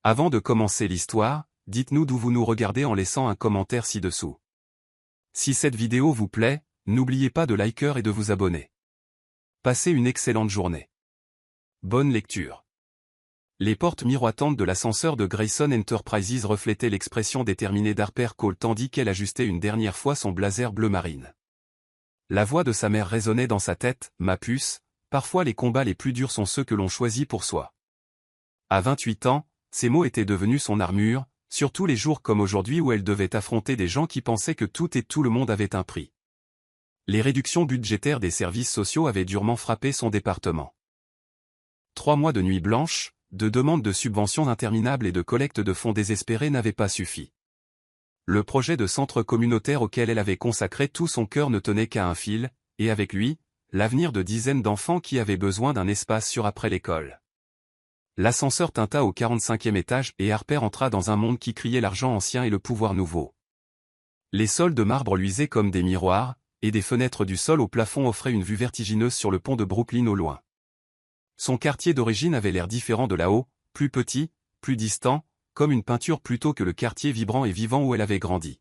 Avant de commencer l'histoire, dites-nous d'où vous nous regardez en laissant un commentaire ci-dessous. Si cette vidéo vous plaît, n'oubliez pas de liker et de vous abonner. Passez une excellente journée. Bonne lecture. Les portes miroitantes de l'ascenseur de Grayson Enterprises reflétaient l'expression déterminée d'Harper Cole tandis qu'elle ajustait une dernière fois son blazer bleu marine. La voix de sa mère résonnait dans sa tête, « Ma puce, parfois les combats les plus durs sont ceux que l'on choisit pour soi. » À 28 ans, ces mots étaient devenus son armure, surtout les jours comme aujourd'hui où elle devait affronter des gens qui pensaient que tout et tout le monde avait un prix. Les réductions budgétaires des services sociaux avaient durement frappé son département. 3 mois de nuit blanche, de demandes de subventions interminables et de collectes de fonds désespérés n'avaient pas suffi. Le projet de centre communautaire auquel elle avait consacré tout son cœur ne tenait qu'à un fil, et avec lui, l'avenir de dizaines d'enfants qui avaient besoin d'un espace sûr après l'école. L'ascenseur tinta au 45e étage et Harper entra dans un monde qui criait l'argent ancien et le pouvoir nouveau. Les sols de marbre luisaient comme des miroirs, et des fenêtres du sol au plafond offraient une vue vertigineuse sur le pont de Brooklyn au loin. Son quartier d'origine avait l'air différent de là-haut, plus petit, plus distant, comme une peinture plutôt que le quartier vibrant et vivant où elle avait grandi.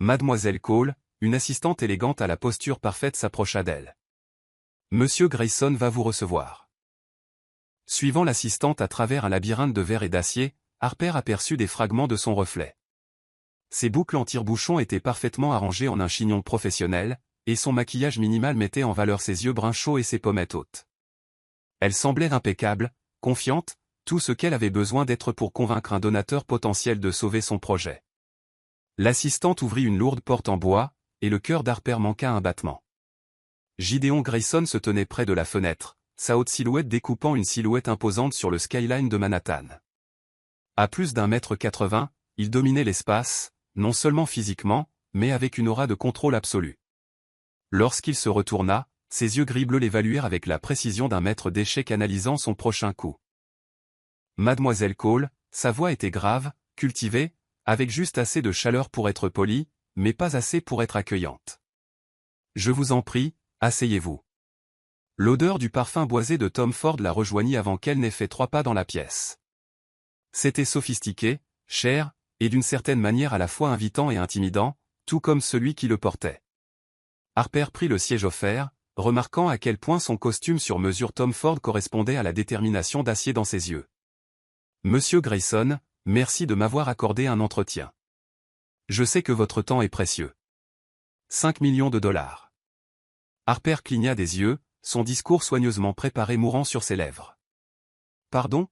Mademoiselle Cole, une assistante élégante à la posture parfaite s'approcha d'elle. « Monsieur Grayson va vous recevoir. » Suivant l'assistante à travers un labyrinthe de verre et d'acier, Harper aperçut des fragments de son reflet. Ses boucles en tire-bouchon étaient parfaitement arrangées en un chignon professionnel, et son maquillage minimal mettait en valeur ses yeux bruns chauds et ses pommettes hautes. Elle semblait impeccable, confiante, tout ce qu'elle avait besoin d'être pour convaincre un donateur potentiel de sauver son projet. L'assistante ouvrit une lourde porte en bois, et le cœur d'Harper manqua un battement. Gideon Grayson se tenait près de la fenêtre, sa haute silhouette découpant une silhouette imposante sur le skyline de Manhattan. À plus d'1,80 m, il dominait l'espace, non seulement physiquement, mais avec une aura de contrôle absolu. Lorsqu'il se retourna, ses yeux gris-bleus l'évaluèrent avec la précision d'un maître d'échecs analysant son prochain coup. Mademoiselle Cole, sa voix était grave, cultivée, avec juste assez de chaleur pour être polie, mais pas assez pour être accueillante. « Je vous en prie, asseyez-vous. » L'odeur du parfum boisé de Tom Ford la rejoignit avant qu'elle n'ait fait 3 pas dans la pièce. C'était sophistiqué, cher, et d'une certaine manière à la fois invitant et intimidant, tout comme celui qui le portait. Harper prit le siège offert, remarquant à quel point son costume sur mesure Tom Ford correspondait à la détermination d'acier dans ses yeux. « Monsieur Grayson, merci de m'avoir accordé un entretien. Je sais que votre temps est précieux. 5 millions de dollars. » Harper cligna des yeux, son discours soigneusement préparé mourant sur ses lèvres. « Pardon ?»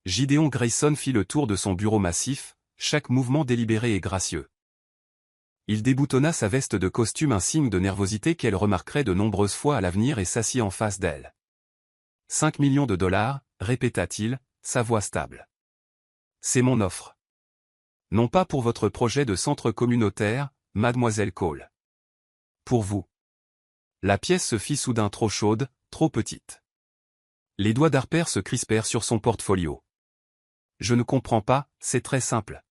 Gideon Grayson fit le tour de son bureau massif, chaque mouvement délibéré et gracieux. Il déboutonna sa veste de costume, un signe de nervosité qu'elle remarquerait de nombreuses fois à l'avenir, et s'assit en face d'elle. « 5 millions de dollars, répéta-t-il, sa voix stable. C'est mon offre. Non pas pour votre projet de centre communautaire, mademoiselle Cole. Pour vous. » La pièce se fit soudain trop chaude, trop petite. Les doigts d'Harper se crispèrent sur son portfolio. « Je ne comprends pas, c'est très simple. »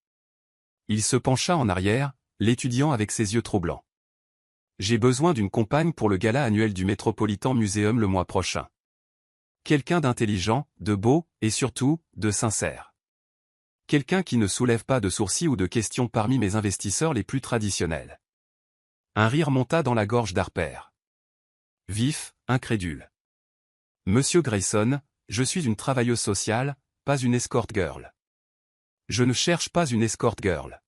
Il se pencha en arrière, l'étudiant avec ses yeux troublants. « J'ai besoin d'une compagne pour le gala annuel du Metropolitan Museum le mois prochain. Quelqu'un d'intelligent, de beau, et surtout, de sincère. Quelqu'un qui ne soulève pas de sourcils ou de questions parmi mes investisseurs les plus traditionnels. » Un rire monta dans la gorge d'Harper. Vif, incrédule. « Monsieur Grayson, je suis une travailleuse sociale, pas une escort girl. Je ne cherche pas une escort girl. »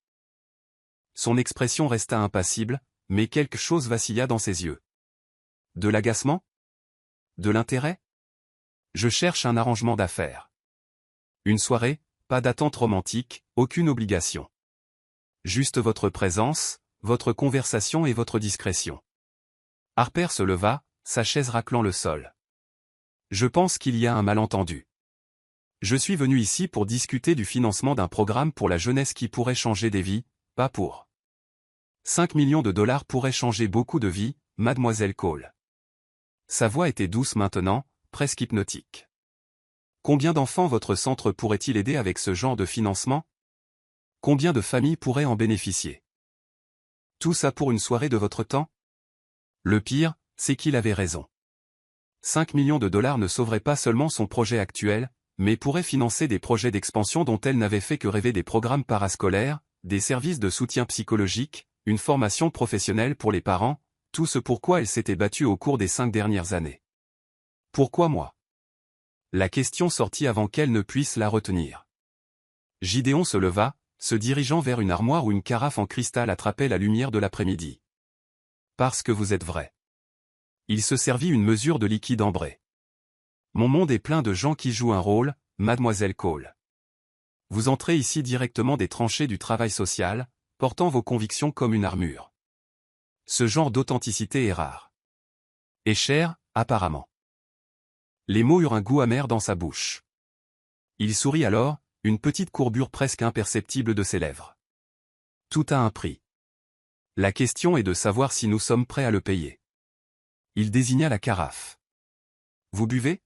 Son expression resta impassible, mais quelque chose vacilla dans ses yeux. De l'agacement? De l'intérêt? Je cherche un arrangement d'affaires. Une soirée, pas d'attente romantique, aucune obligation. Juste votre présence, votre conversation et votre discrétion. Harper se leva, sa chaise raclant le sol. Je pense qu'il y a un malentendu. Je suis venu ici pour discuter du financement d'un programme pour la jeunesse qui pourrait changer des vies, pas pour. 5 millions de dollars pourraient changer beaucoup de vies, mademoiselle Cole. Sa voix était douce maintenant, presque hypnotique. Combien d'enfants votre centre pourrait-il aider avec ce genre de financement? Combien de familles pourraient en bénéficier? Tout ça pour une soirée de votre temps? Le pire, c'est qu'il avait raison. 5 millions de dollars ne sauveraient pas seulement son projet actuel, mais pourrait financer des projets d'expansion dont elle n'avait fait que rêver, des programmes parascolaires, des services de soutien psychologique, une formation professionnelle pour les parents, tout ce pourquoi elle s'était battue au cours des 5 dernières années. Pourquoi moi? La question sortit avant qu'elle ne puisse la retenir. Gideon se leva, se dirigeant vers une armoire où une carafe en cristal attrapait la lumière de l'après-midi. Parce que vous êtes vrai. Il se servit une mesure de liquide ambré. Mon monde est plein de gens qui jouent un rôle, mademoiselle Cole. Vous entrez ici directement des tranchées du travail social, portant vos convictions comme une armure. Ce genre d'authenticité est rare. Et cher, apparemment. Les mots eurent un goût amer dans sa bouche. Il sourit alors, une petite courbure presque imperceptible de ses lèvres. Tout a un prix. La question est de savoir si nous sommes prêts à le payer. Il désigna la carafe. Vous buvez?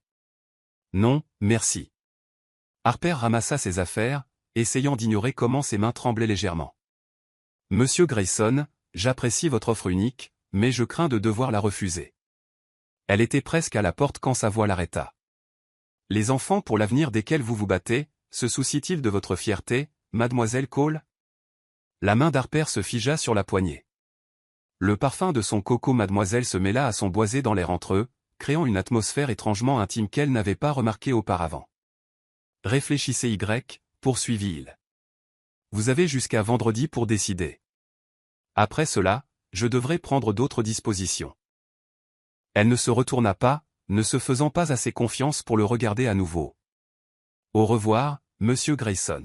Non, merci. Harper ramassa ses affaires, essayant d'ignorer comment ses mains tremblaient légèrement. Monsieur Grayson, j'apprécie votre offre unique, mais je crains de devoir la refuser. Elle était presque à la porte quand sa voix l'arrêta. Les enfants pour l'avenir desquels vous vous battez, se soucient-ils de votre fierté, mademoiselle Cole? La main d'Harper se figea sur la poignée. Le parfum de son coco mademoiselle se mêla à son boisé dans l'air entre eux, créant une atmosphère étrangement intime qu'elle n'avait pas remarquée auparavant. Réfléchissez poursuivit-il. Vous avez jusqu'à vendredi pour décider. Après cela, je devrais prendre d'autres dispositions. Elle ne se retourna pas, ne se faisant pas assez confiance pour le regarder à nouveau. Au revoir, monsieur Grayson.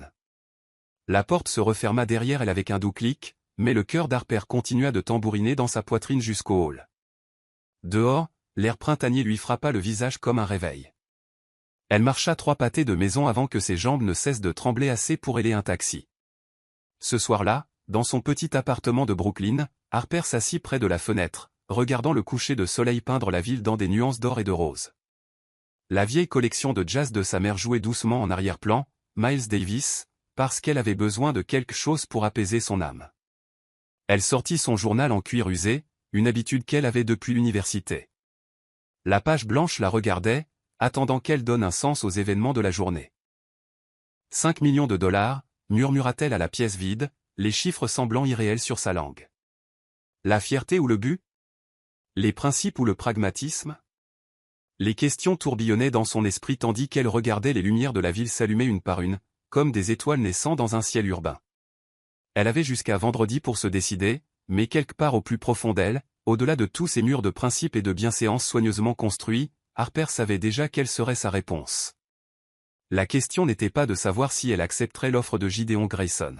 La porte se referma derrière elle avec un doux clic, mais le cœur d'Harper continua de tambouriner dans sa poitrine jusqu'au hall. Dehors, l'air printanier lui frappa le visage comme un réveil. Elle marcha 3 pâtés de maison avant que ses jambes ne cessent de trembler assez pour héler un taxi. Ce soir-là, dans son petit appartement de Brooklyn, Harper s'assit près de la fenêtre, regardant le coucher de soleil peindre la ville dans des nuances d'or et de rose. La vieille collection de jazz de sa mère jouait doucement en arrière-plan, Miles Davis, parce qu'elle avait besoin de quelque chose pour apaiser son âme. Elle sortit son journal en cuir usé, une habitude qu'elle avait depuis l'université. La page blanche la regardait, attendant qu'elle donne un sens aux événements de la journée. 5 millions de dollars, murmura-t-elle à la pièce vide, les chiffres semblant irréels sur sa langue. La fierté ou le but? Les principes ou le pragmatisme? Les questions tourbillonnaient dans son esprit tandis qu'elle regardait les lumières de la ville s'allumer une par une, comme des étoiles naissant dans un ciel urbain. Elle avait jusqu'à vendredi pour se décider, mais quelque part au plus profond d'elle, au-delà de tous ces murs de principes et de bienséance soigneusement construits, Harper savait déjà quelle serait sa réponse. La question n'était pas de savoir si elle accepterait l'offre de Gideon Grayson.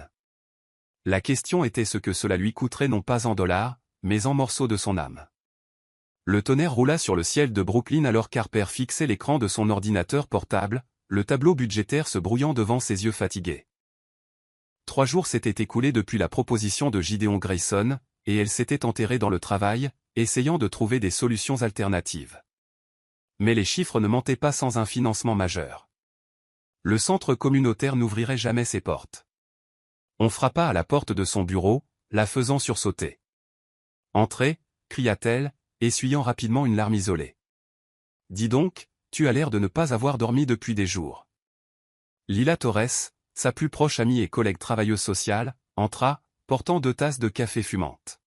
La question était ce que cela lui coûterait non pas en dollars, mais en morceaux de son âme. Le tonnerre roula sur le ciel de Brooklyn alors qu'Harper fixait l'écran de son ordinateur portable, le tableau budgétaire se brouillant devant ses yeux fatigués. 3 jours s'étaient écoulés depuis la proposition de Gideon Grayson, et elle s'était enterrée dans le travail, essayant de trouver des solutions alternatives. Mais les chiffres ne mentaient pas sans un financement majeur. Le centre communautaire n'ouvrirait jamais ses portes. On frappa à la porte de son bureau, la faisant sursauter. « Entrez » cria-t-elle, essuyant rapidement une larme isolée. « Dis donc, tu as l'air de ne pas avoir dormi depuis des jours. » Lila Torres, sa plus proche amie et collègue travailleuse sociale, entra, portant 2 tasses de café fumantes.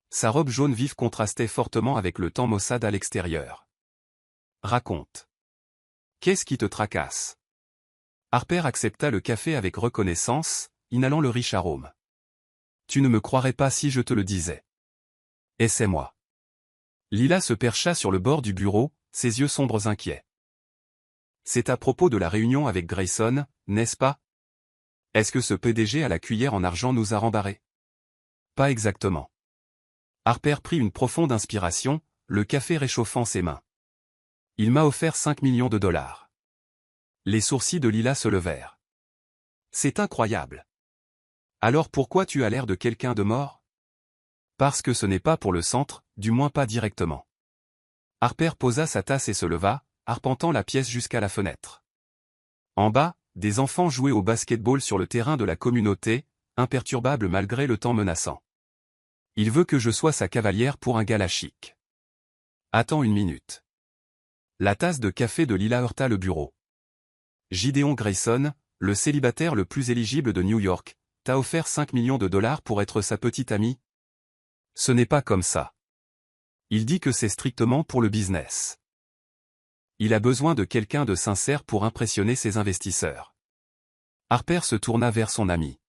Sa robe jaune vive contrastait fortement avec le temps maussade à l'extérieur. « Raconte. Qu'est-ce qui te tracasse ?» Harper accepta le café avec reconnaissance, inhalant le riche arôme. « Tu ne me croirais pas si je te le disais. » « Essaie-moi. » Lila se percha sur le bord du bureau, ses yeux sombres inquiets. « C'est à propos de la réunion avec Grayson, n'est-ce pas? Est-ce que ce PDG à la cuillère en argent nous a rembarrés? » Pas exactement. Harper prit une profonde inspiration, le café réchauffant ses mains. « Il m'a offert 5 millions de dollars. » Les sourcils de Lila se levèrent. « C'est incroyable. Alors pourquoi tu as l'air de quelqu'un de mort? » Parce que ce n'est pas pour le centre, du moins pas directement. Harper posa sa tasse et se leva, arpentant la pièce jusqu'à la fenêtre. En bas, des enfants jouaient au basket-ball sur le terrain de la communauté, imperturbables malgré le temps menaçant. Il veut que je sois sa cavalière pour un gala chic. Attends une minute. La tasse de café de Lila heurta le bureau. Gideon Grayson, le célibataire le plus éligible de New York, t'a offert 5 millions de dollars pour être sa petite amie? Ce n'est pas comme ça. Il dit que c'est strictement pour le business. Il a besoin de quelqu'un de sincère pour impressionner ses investisseurs. Harper se tourna vers son ami.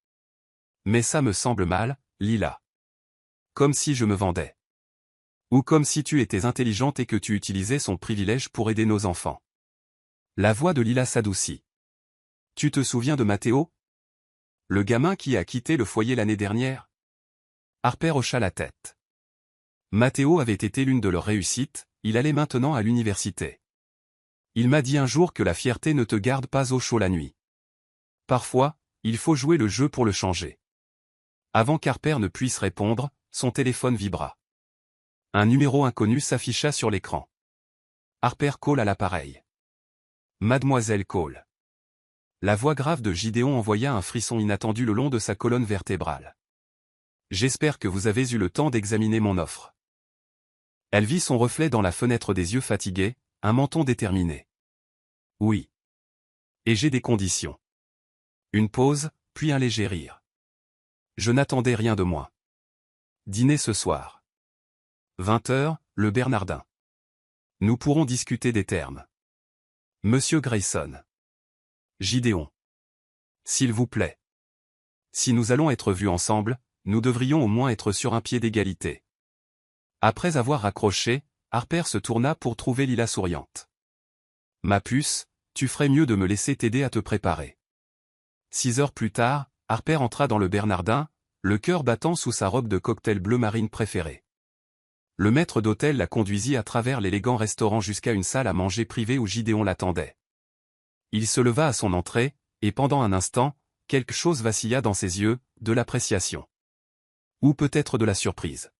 Mais ça me semble mal, Lila. Comme si je me vendais. Ou comme si tu étais intelligente et que tu utilisais son privilège pour aider nos enfants. La voix de Lila s'adoucit. Tu te souviens de Matteo? Le gamin qui a quitté le foyer l'année dernière? Harper hocha la tête. Matteo avait été l'une de leurs réussites, il allait maintenant à l'université. Il m'a dit un jour que la fierté ne te garde pas au chaud la nuit. Parfois, il faut jouer le jeu pour le changer. Avant qu'Harper ne puisse répondre, son téléphone vibra. Un numéro inconnu s'afficha sur l'écran. Harper Cole à l'appareil. Mademoiselle Cole. La voix grave de Gideon envoya un frisson inattendu le long de sa colonne vertébrale. J'espère que vous avez eu le temps d'examiner mon offre. Elle vit son reflet dans la fenêtre des yeux fatigués, un menton déterminé. Oui. Et j'ai des conditions. Une pause, puis un léger rire. Je n'attendais rien de moins. Dîner ce soir. 20h, le Bernardin. Nous pourrons discuter des termes. Monsieur Grayson. Gideon. S'il vous plaît. Si nous allons être vus ensemble, nous devrions au moins être sur un pied d'égalité. Après avoir raccroché, Harper se tourna pour trouver Lila souriante. Ma puce, tu ferais mieux de me laisser t'aider à te préparer. 6 heures plus tard, Harper entra dans le Bernardin, le cœur battant sous sa robe de cocktail bleu marine préférée. Le maître d'hôtel la conduisit à travers l'élégant restaurant jusqu'à une salle à manger privée où Gideon l'attendait. Il se leva à son entrée, et pendant un instant, quelque chose vacilla dans ses yeux, de l'appréciation. Ou peut-être de la surprise.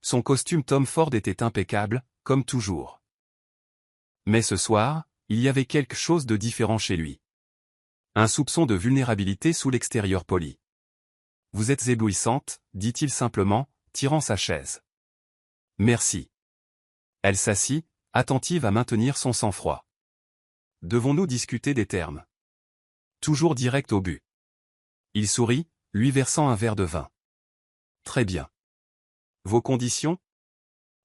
Son costume Tom Ford était impeccable, comme toujours. Mais ce soir, il y avait quelque chose de différent chez lui. Un soupçon de vulnérabilité sous l'extérieur poli. Vous êtes éblouissante, dit-il simplement, tirant sa chaise. Merci. Elle s'assit, attentive à maintenir son sang-froid. Devons-nous discuter des termes? Toujours direct au but. Il sourit, lui versant un verre de vin. Très bien. Vos conditions?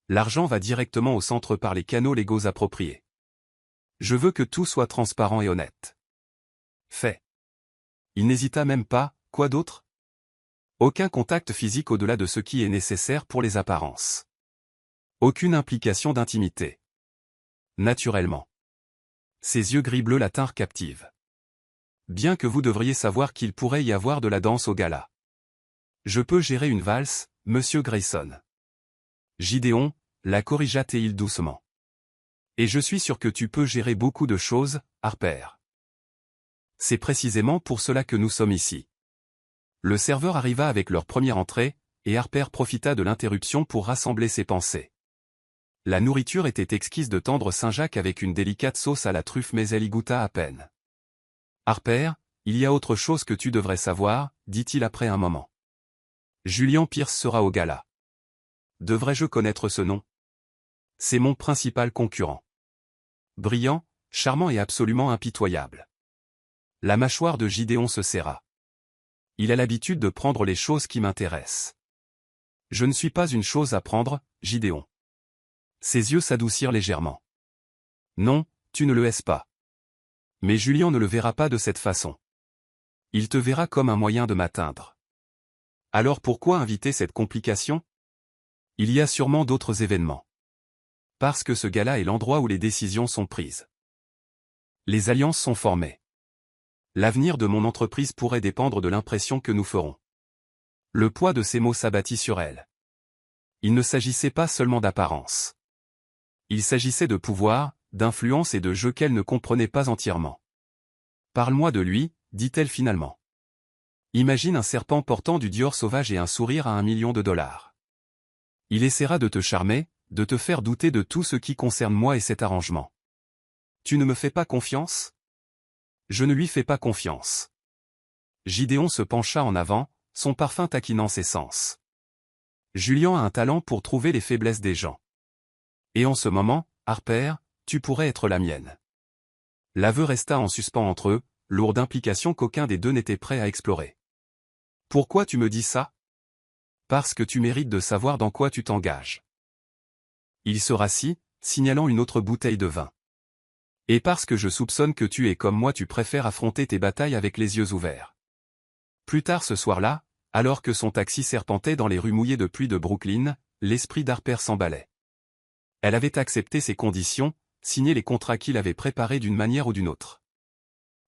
L'argent va directement au centre par les canaux légaux appropriés. Je veux que tout soit transparent et honnête. Fait. Il n'hésita même pas, quoi d'autre? Aucun contact physique au-delà de ce qui est nécessaire pour les apparences. Aucune implication d'intimité. Naturellement. Ses yeux gris-bleus la tinrent captive. Bien que vous devriez savoir qu'il pourrait y avoir de la danse au gala. Je peux gérer une valse, monsieur Grayson. Gideon, la corrigea-t-il doucement. Et je suis sûr que tu peux gérer beaucoup de choses, Harper. C'est précisément pour cela que nous sommes ici. Le serveur arriva avec leur première entrée, et Harper profita de l'interruption pour rassembler ses pensées. La nourriture était exquise de tendre Saint-Jacques avec une délicate sauce à la truffe mais elle y goûta à peine. Harper, il y a autre chose que tu devrais savoir, dit-il après un moment. Julian Pierce sera au gala. Devrais-je connaître ce nom? C'est mon principal concurrent. Brillant, charmant et absolument impitoyable. La mâchoire de Gideon se serra. Il a l'habitude de prendre les choses qui m'intéressent. Je ne suis pas une chose à prendre, Gideon. Ses yeux s'adoucirent légèrement. Non, tu ne le es pas. Mais Julian ne le verra pas de cette façon. Il te verra comme un moyen de m'atteindre. Alors pourquoi inviter cette complication? Il y a sûrement d'autres événements. Parce que ce gala est l'endroit où les décisions sont prises. Les alliances sont formées. L'avenir de mon entreprise pourrait dépendre de l'impression que nous ferons. Le poids de ces mots s'abattit sur elle. Il ne s'agissait pas seulement d'apparence. Il s'agissait de pouvoir, d'influence et de jeu qu'elle ne comprenait pas entièrement. Parle-moi de lui, dit-elle finalement. Imagine un serpent portant du Dior sauvage et un sourire à $1 million. Il essaiera de te charmer, de te faire douter de tout ce qui concerne moi et cet arrangement. Tu ne me fais pas confiance? Je ne lui fais pas confiance. Gideon se pencha en avant, son parfum taquinant ses sens. Julian a un talent pour trouver les faiblesses des gens. Et en ce moment, Harper, tu pourrais être la mienne. L'aveu resta en suspens entre eux, lourd d'implications qu'aucun des deux n'était prêt à explorer. Pourquoi tu me dis ça? Parce que tu mérites de savoir dans quoi tu t'engages. Il se rassit, signalant une autre bouteille de vin. Et parce que je soupçonne que tu es comme moi, tu préfères affronter tes batailles avec les yeux ouverts. Plus tard ce soir-là, alors que son taxi serpentait dans les rues mouillées de pluie de Brooklyn, l'esprit d'Harper s'emballait. Elle avait accepté ses conditions, signé les contrats qu'il avait préparés d'une manière ou d'une autre.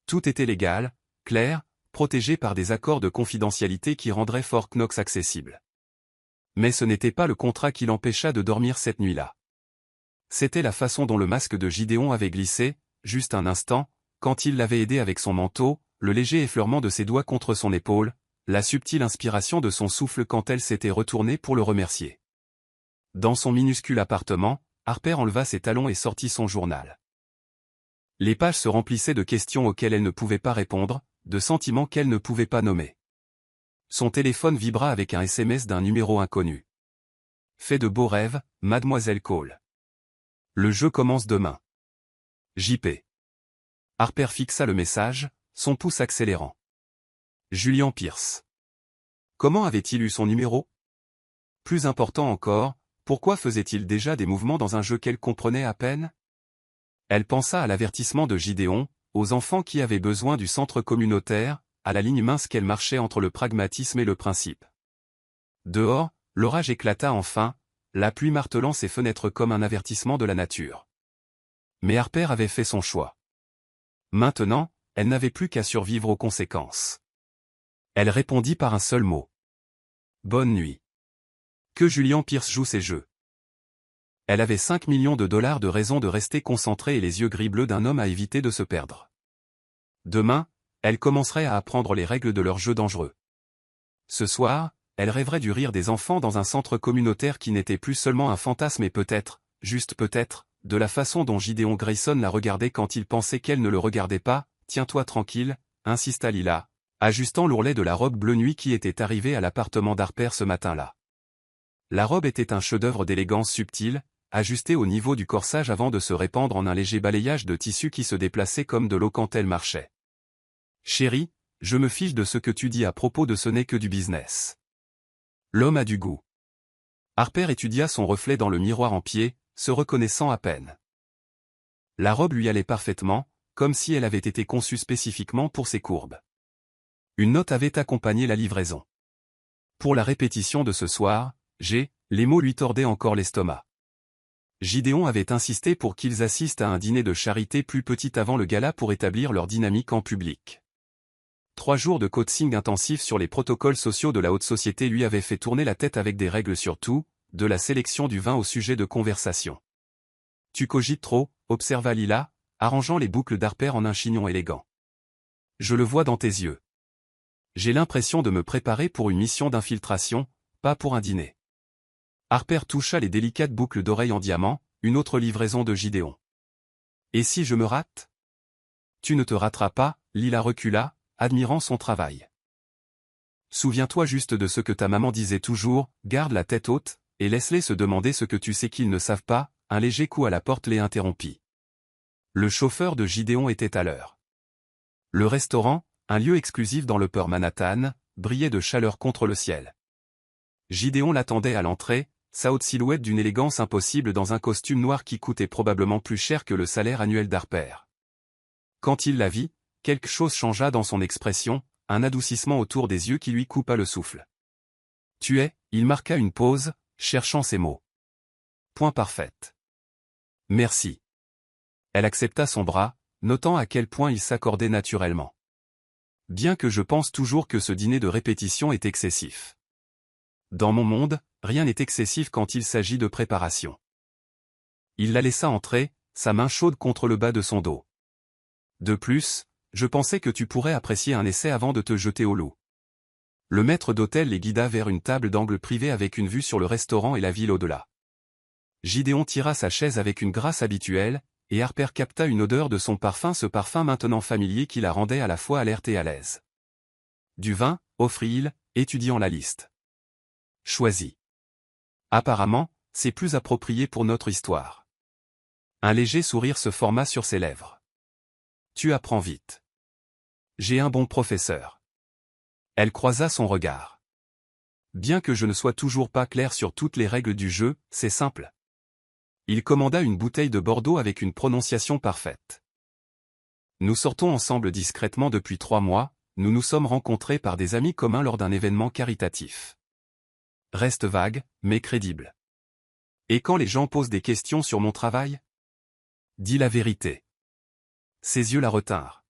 Tout était légal, clair, protégé par des accords de confidentialité qui rendraient Fort Knox accessible. Mais ce n'était pas le contrat qui l'empêcha de dormir cette nuit-là. C'était la façon dont le masque de Gideon avait glissé, juste un instant, quand il l'avait aidé avec son manteau, le léger effleurement de ses doigts contre son épaule, la subtile inspiration de son souffle quand elle s'était retournée pour le remercier. Dans son minuscule appartement, Harper enleva ses talons et sortit son journal. Les pages se remplissaient de questions auxquelles elle ne pouvait pas répondre, de sentiments qu'elle ne pouvait pas nommer. Son téléphone vibra avec un SMS d'un numéro inconnu. Fais de beaux rêves, Mademoiselle Cole. Le jeu commence demain. JP. Harper fixa le message, son pouce accélérant. Julian Pierce. Comment avait-il eu son numéro? Plus important encore, pourquoi faisait-il déjà des mouvements dans un jeu qu'elle comprenait à peine? Elle pensa à l'avertissement de Gideon, aux enfants qui avaient besoin du centre communautaire, à la ligne mince qu'elle marchait entre le pragmatisme et le principe. Dehors, l'orage éclata enfin, la pluie martelant ses fenêtres comme un avertissement de la nature. Mais Harper avait fait son choix. Maintenant, elle n'avait plus qu'à survivre aux conséquences. Elle répondit par un seul mot. Bonne nuit. Que Julian Pierce joue ses jeux. Elle avait 5 millions de dollars de raisons de rester concentrée et les yeux gris-bleus d'un homme à éviter de se perdre. Demain, elle commencerait à apprendre les règles de leur jeu dangereux. Ce soir, elle rêverait du rire des enfants dans un centre communautaire qui n'était plus seulement un fantasme et peut-être, juste peut-être, de la façon dont Gideon Grayson la regardait quand il pensait qu'elle ne le regardait pas. Tiens-toi tranquille, insista Lila, ajustant l'ourlet de la robe bleu nuit qui était arrivée à l'appartement d'Harper ce matin-là. La robe était un chef-d'œuvre d'élégance subtile, ajustée au niveau du corsage avant de se répandre en un léger balayage de tissu qui se déplaçait comme de l'eau quand elle marchait. Chérie, je me fiche de ce que tu dis à propos de ce n'est que du business. L'homme a du goût. Harper étudia son reflet dans le miroir en pied, se reconnaissant à peine. La robe lui allait parfaitement, comme si elle avait été conçue spécifiquement pour ses courbes. Une note avait accompagné la livraison. Pour la répétition de ce soir, les mots lui tordaient encore l'estomac. Gideon avait insisté pour qu'ils assistent à un dîner de charité plus petit avant le gala pour établir leur dynamique en public. 3 jours de coaching intensif sur les protocoles sociaux de la haute société lui avaient fait tourner la tête avec des règles sur tout, de la sélection du vin au sujet de conversation. Tu cogites trop, observa Lila, arrangeant les boucles d'Harper en un chignon élégant. Je le vois dans tes yeux. J'ai l'impression de me préparer pour une mission d'infiltration, pas pour un dîner. Harper toucha les délicates boucles d'oreilles en diamant, une autre livraison de Gideon. Et si je me rate? Tu ne te rateras pas, Lila recula, admirant son travail. Souviens-toi juste de ce que ta maman disait toujours, garde la tête haute, et laisse-les se demander ce que tu sais qu'ils ne savent pas. Un léger coup à la porte les interrompit. Le chauffeur de Gideon était à l'heure. Le restaurant, un lieu exclusif dans l'Upper Manhattan, brillait de chaleur contre le ciel. Gideon l'attendait à l'entrée, sa haute silhouette d'une élégance impossible dans un costume noir qui coûtait probablement plus cher que le salaire annuel d'Harper. Quand il la vit, quelque chose changea dans son expression, un adoucissement autour des yeux qui lui coupa le souffle. Tu es, il marqua une pause, cherchant ses mots. Point parfaite. Merci. Elle accepta son bras, notant à quel point il s'accordait naturellement. Bien que je pense toujours que ce dîner de répétition est excessif. Dans mon monde, rien n'est excessif quand il s'agit de préparation. Il la laissa entrer, sa main chaude contre le bas de son dos. De plus, je pensais que tu pourrais apprécier un essai avant de te jeter au loup. Le maître d'hôtel les guida vers une table d'angle privée avec une vue sur le restaurant et la ville au-delà. Gideon tira sa chaise avec une grâce habituelle, et Harper capta une odeur de son parfum, ce parfum maintenant familier qui la rendait à la fois alerte et à l'aise. Du vin, offrit-il, étudiant la liste. Choisis. Apparemment, c'est plus approprié pour notre histoire. Un léger sourire se forma sur ses lèvres. Tu apprends vite. J'ai un bon professeur. Elle croisa son regard. Bien que je ne sois toujours pas clair sur toutes les règles du jeu, c'est simple. Il commanda une bouteille de Bordeaux avec une prononciation parfaite. Nous sortons ensemble discrètement depuis 3 mois, nous nous sommes rencontrés par des amis communs lors d'un événement caritatif. Reste vague, mais crédible. Et quand les gens posent des questions sur mon travail? Dis la vérité. Ses yeux la retinrent.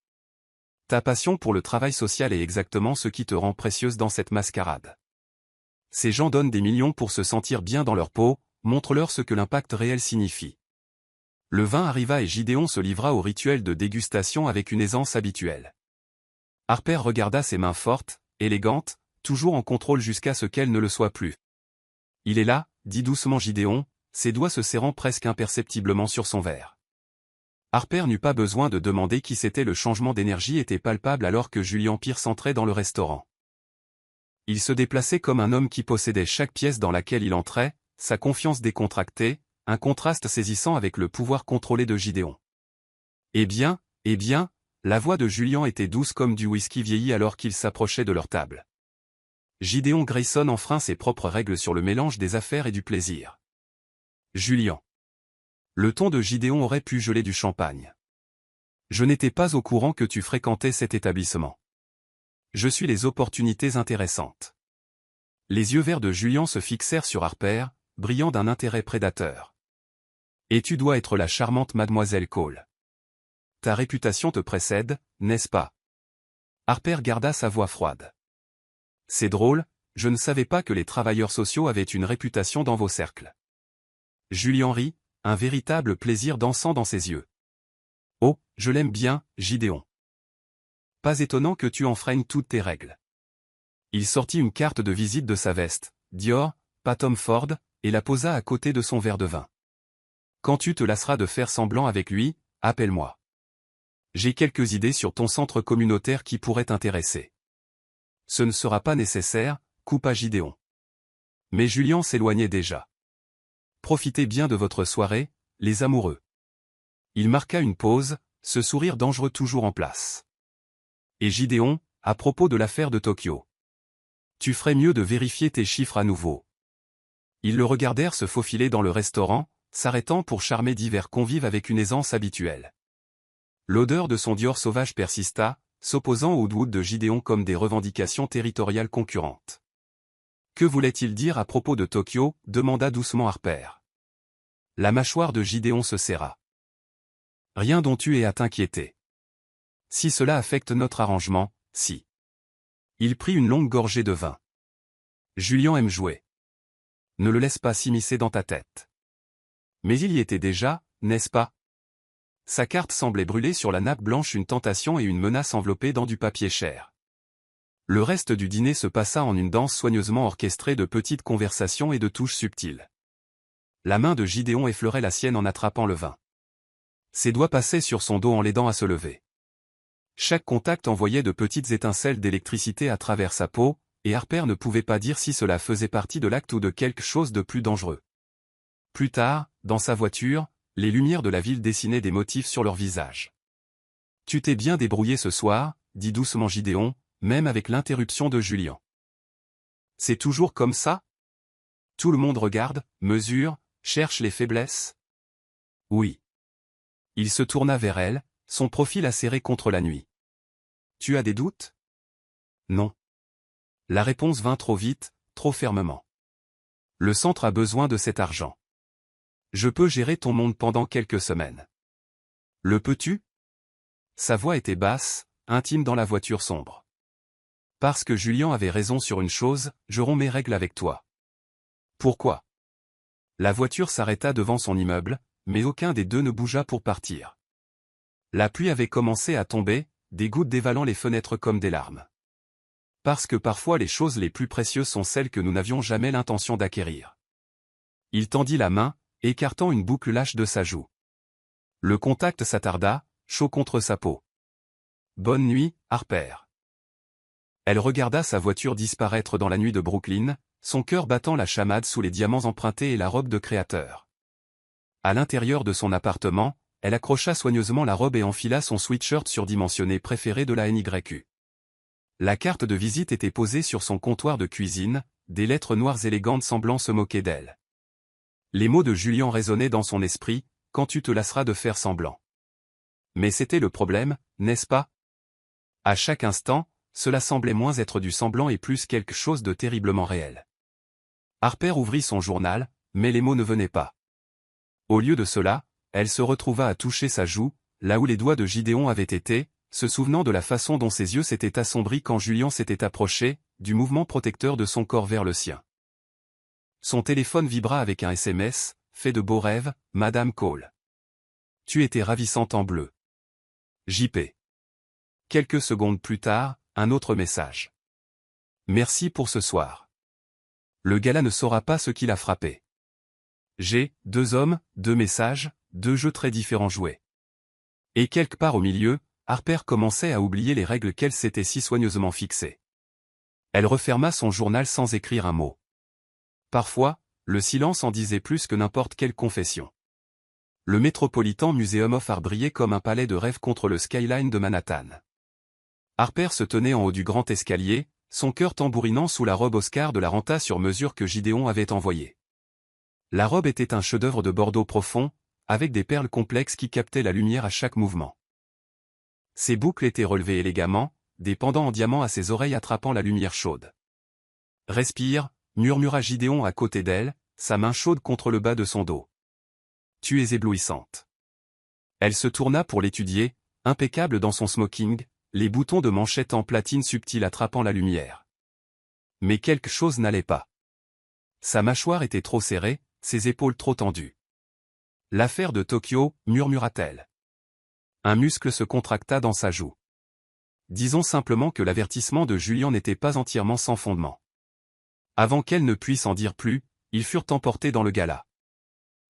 Ta passion pour le travail social est exactement ce qui te rend précieuse dans cette mascarade. Ces gens donnent des millions pour se sentir bien dans leur peau, montre-leur ce que l'impact réel signifie. Le vin arriva et Gideon se livra au rituel de dégustation avec une aisance habituelle. Harper regarda ses mains fortes, élégantes, toujours en contrôle jusqu'à ce qu'elles ne le soient plus. Il est là, dit doucement Gideon, ses doigts se serrant presque imperceptiblement sur son verre. Harper n'eut pas besoin de demander qui c'était, le changement d'énergie était palpable alors que Julian Pierce entrait dans le restaurant. Il se déplaçait comme un homme qui possédait chaque pièce dans laquelle il entrait, sa confiance décontractée, un contraste saisissant avec le pouvoir contrôlé de Gideon. Eh bien, la voix de Julian était douce comme du whisky vieilli alors qu'il s'approchait de leur table. Gideon Grayson enfreint ses propres règles sur le mélange des affaires et du plaisir. Julian. Le ton de Gideon aurait pu geler du champagne. Je n'étais pas au courant que tu fréquentais cet établissement. Je suis les opportunités intéressantes. Les yeux verts de Julian se fixèrent sur Harper, brillant d'un intérêt prédateur. Et tu dois être la charmante mademoiselle Cole. Ta réputation te précède, n'est-ce pas? Harper garda sa voix froide. C'est drôle, je ne savais pas que les travailleurs sociaux avaient une réputation dans vos cercles. Julian rit, un véritable plaisir dansant dans ses yeux. Oh, je l'aime bien, Gideon. Pas étonnant que tu enfreignes toutes tes règles. Il sortit une carte de visite de sa veste, Dior, pas Tom Ford, et la posa à côté de son verre de vin. Quand tu te lasseras de faire semblant avec lui, appelle-moi. J'ai quelques idées sur ton centre communautaire qui pourraient t'intéresser. Ce ne sera pas nécessaire, coupa Gideon. Mais Julian s'éloignait déjà. Profitez bien de votre soirée, les amoureux. Il marqua une pause, ce sourire dangereux toujours en place. Et Gideon, à propos de l'affaire de Tokyo. Tu ferais mieux de vérifier tes chiffres à nouveau. Ils le regardèrent se faufiler dans le restaurant, s'arrêtant pour charmer divers convives avec une aisance habituelle. L'odeur de son Dior sauvage persista, s'opposant aux doutes de Gideon comme des revendications territoriales concurrentes. Que voulait-il dire à propos de Tokyo, demanda doucement Harper. La mâchoire de Gideon se serra. Rien dont tu aies à t'inquiéter. Si cela affecte notre arrangement, si. Il prit une longue gorgée de vin. Julian aime jouer. Ne le laisse pas s'immiscer dans ta tête. Mais il y était déjà, n'est-ce pas? Sa carte semblait brûler sur la nappe blanche, une tentation et une menace enveloppée dans du papier cher. Le reste du dîner se passa en une danse soigneusement orchestrée de petites conversations et de touches subtiles. La main de Gideon effleurait la sienne en attrapant le vin. Ses doigts passaient sur son dos en l'aidant à se lever. Chaque contact envoyait de petites étincelles d'électricité à travers sa peau, et Harper ne pouvait pas dire si cela faisait partie de l'acte ou de quelque chose de plus dangereux. Plus tard, dans sa voiture, les lumières de la ville dessinaient des motifs sur leur visage. « Tu t'es bien débrouillé ce soir, » dit doucement Gideon, même avec l'interruption de Julian. « C'est toujours comme ça? Tout le monde regarde, mesure, cherche les faiblesses? » Oui. Il se tourna vers elle, son profil acéré contre la nuit. « Tu as des doutes? » Non. La réponse vint trop vite, trop fermement. Le centre a besoin de cet argent. Je peux gérer ton monde pendant quelques semaines. Le peux-tu? Sa voix était basse, intime dans la voiture sombre. Parce que Julian avait raison sur une chose, je romps mes règles avec toi. Pourquoi? La voiture s'arrêta devant son immeuble, mais aucun des deux ne bougea pour partir. La pluie avait commencé à tomber, des gouttes dévalant les fenêtres comme des larmes. Parce que parfois les choses les plus précieuses sont celles que nous n'avions jamais l'intention d'acquérir. Il tendit la main, écartant une boucle lâche de sa joue. Le contact s'attarda, chaud contre sa peau. Bonne nuit, Harper. Elle regarda sa voiture disparaître dans la nuit de Brooklyn, son cœur battant la chamade sous les diamants empruntés et la robe de créateur. À l'intérieur de son appartement, elle accrocha soigneusement la robe et enfila son sweatshirt surdimensionné préféré de la NYU. La carte de visite était posée sur son comptoir de cuisine, des lettres noires élégantes semblant se moquer d'elle. Les mots de Julian résonnaient dans son esprit, « Quand tu te lasseras de faire semblant ». Mais c'était le problème, n'est-ce pas? À chaque instant, cela semblait moins être du semblant et plus quelque chose de terriblement réel. Harper ouvrit son journal, mais les mots ne venaient pas. Au lieu de cela, elle se retrouva à toucher sa joue, là où les doigts de Gideon avaient été, se souvenant de la façon dont ses yeux s'étaient assombris quand Julian s'était approché, du mouvement protecteur de son corps vers le sien. Son téléphone vibra avec un SMS, « Fais de beaux rêves, Madame Cole. Tu étais ravissante en bleu. JP. » Quelques secondes plus tard, un autre message. « Merci pour ce soir. Le gala ne saura pas ce qui l'a frappé. J'ai, 2 hommes, 2 messages, 2 jeux très différents joués. » Et quelque part au milieu, Harper commençait à oublier les règles qu'elle s'était si soigneusement fixées. Elle referma son journal sans écrire un mot. Parfois, le silence en disait plus que n'importe quelle confession. Le Metropolitan Museum of Art brillait comme un palais de rêve contre le skyline de Manhattan. Harper se tenait en haut du grand escalier, son cœur tambourinant sous la robe Oscar de la renta sur mesure que Gideon avait envoyée. La robe était un chef-d'œuvre de bordeaux profond, avec des perles complexes qui captaient la lumière à chaque mouvement. Ses boucles étaient relevées élégamment, des pendants en diamant à ses oreilles attrapant la lumière chaude. « Respire », murmura Gideon à côté d'elle, sa main chaude contre le bas de son dos. « Tu es éblouissante. » Elle se tourna pour l'étudier, impeccable dans son smoking, les boutons de manchette en platine subtile attrapant la lumière. Mais quelque chose n'allait pas. Sa mâchoire était trop serrée, ses épaules trop tendues. « L'affaire de Tokyo, murmura-t-elle. Un muscle se contracta dans sa joue. Disons simplement que l'avertissement de Julian n'était pas entièrement sans fondement. Avant qu'elle ne puisse en dire plus, ils furent emportés dans le gala.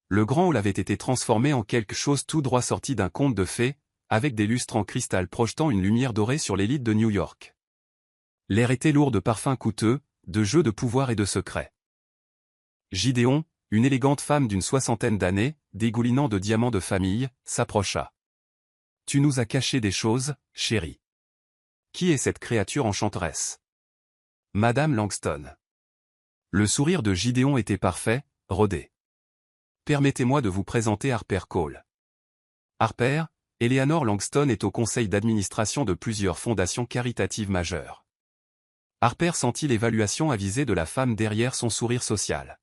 Le grand hall avait été transformé en quelque chose tout droit sorti d'un conte de fées, avec des lustres en cristal projetant une lumière dorée sur l'élite de New York. L'air était lourd de parfums coûteux, de jeux de pouvoir et de secrets. Gideon, une élégante femme d'une 60aine d'années, dégoulinant de diamants de famille, s'approcha. « Tu nous as caché des choses, chérie. Qui est cette créature enchanteresse ? » Madame Langston. Le sourire de Gideon était parfait, rodé. « Permettez-moi de vous présenter Harper Cole. Harper, Eleanor Langston est au conseil d'administration de plusieurs fondations caritatives majeures. » Harper sentit l'évaluation avisée de la femme derrière son sourire social.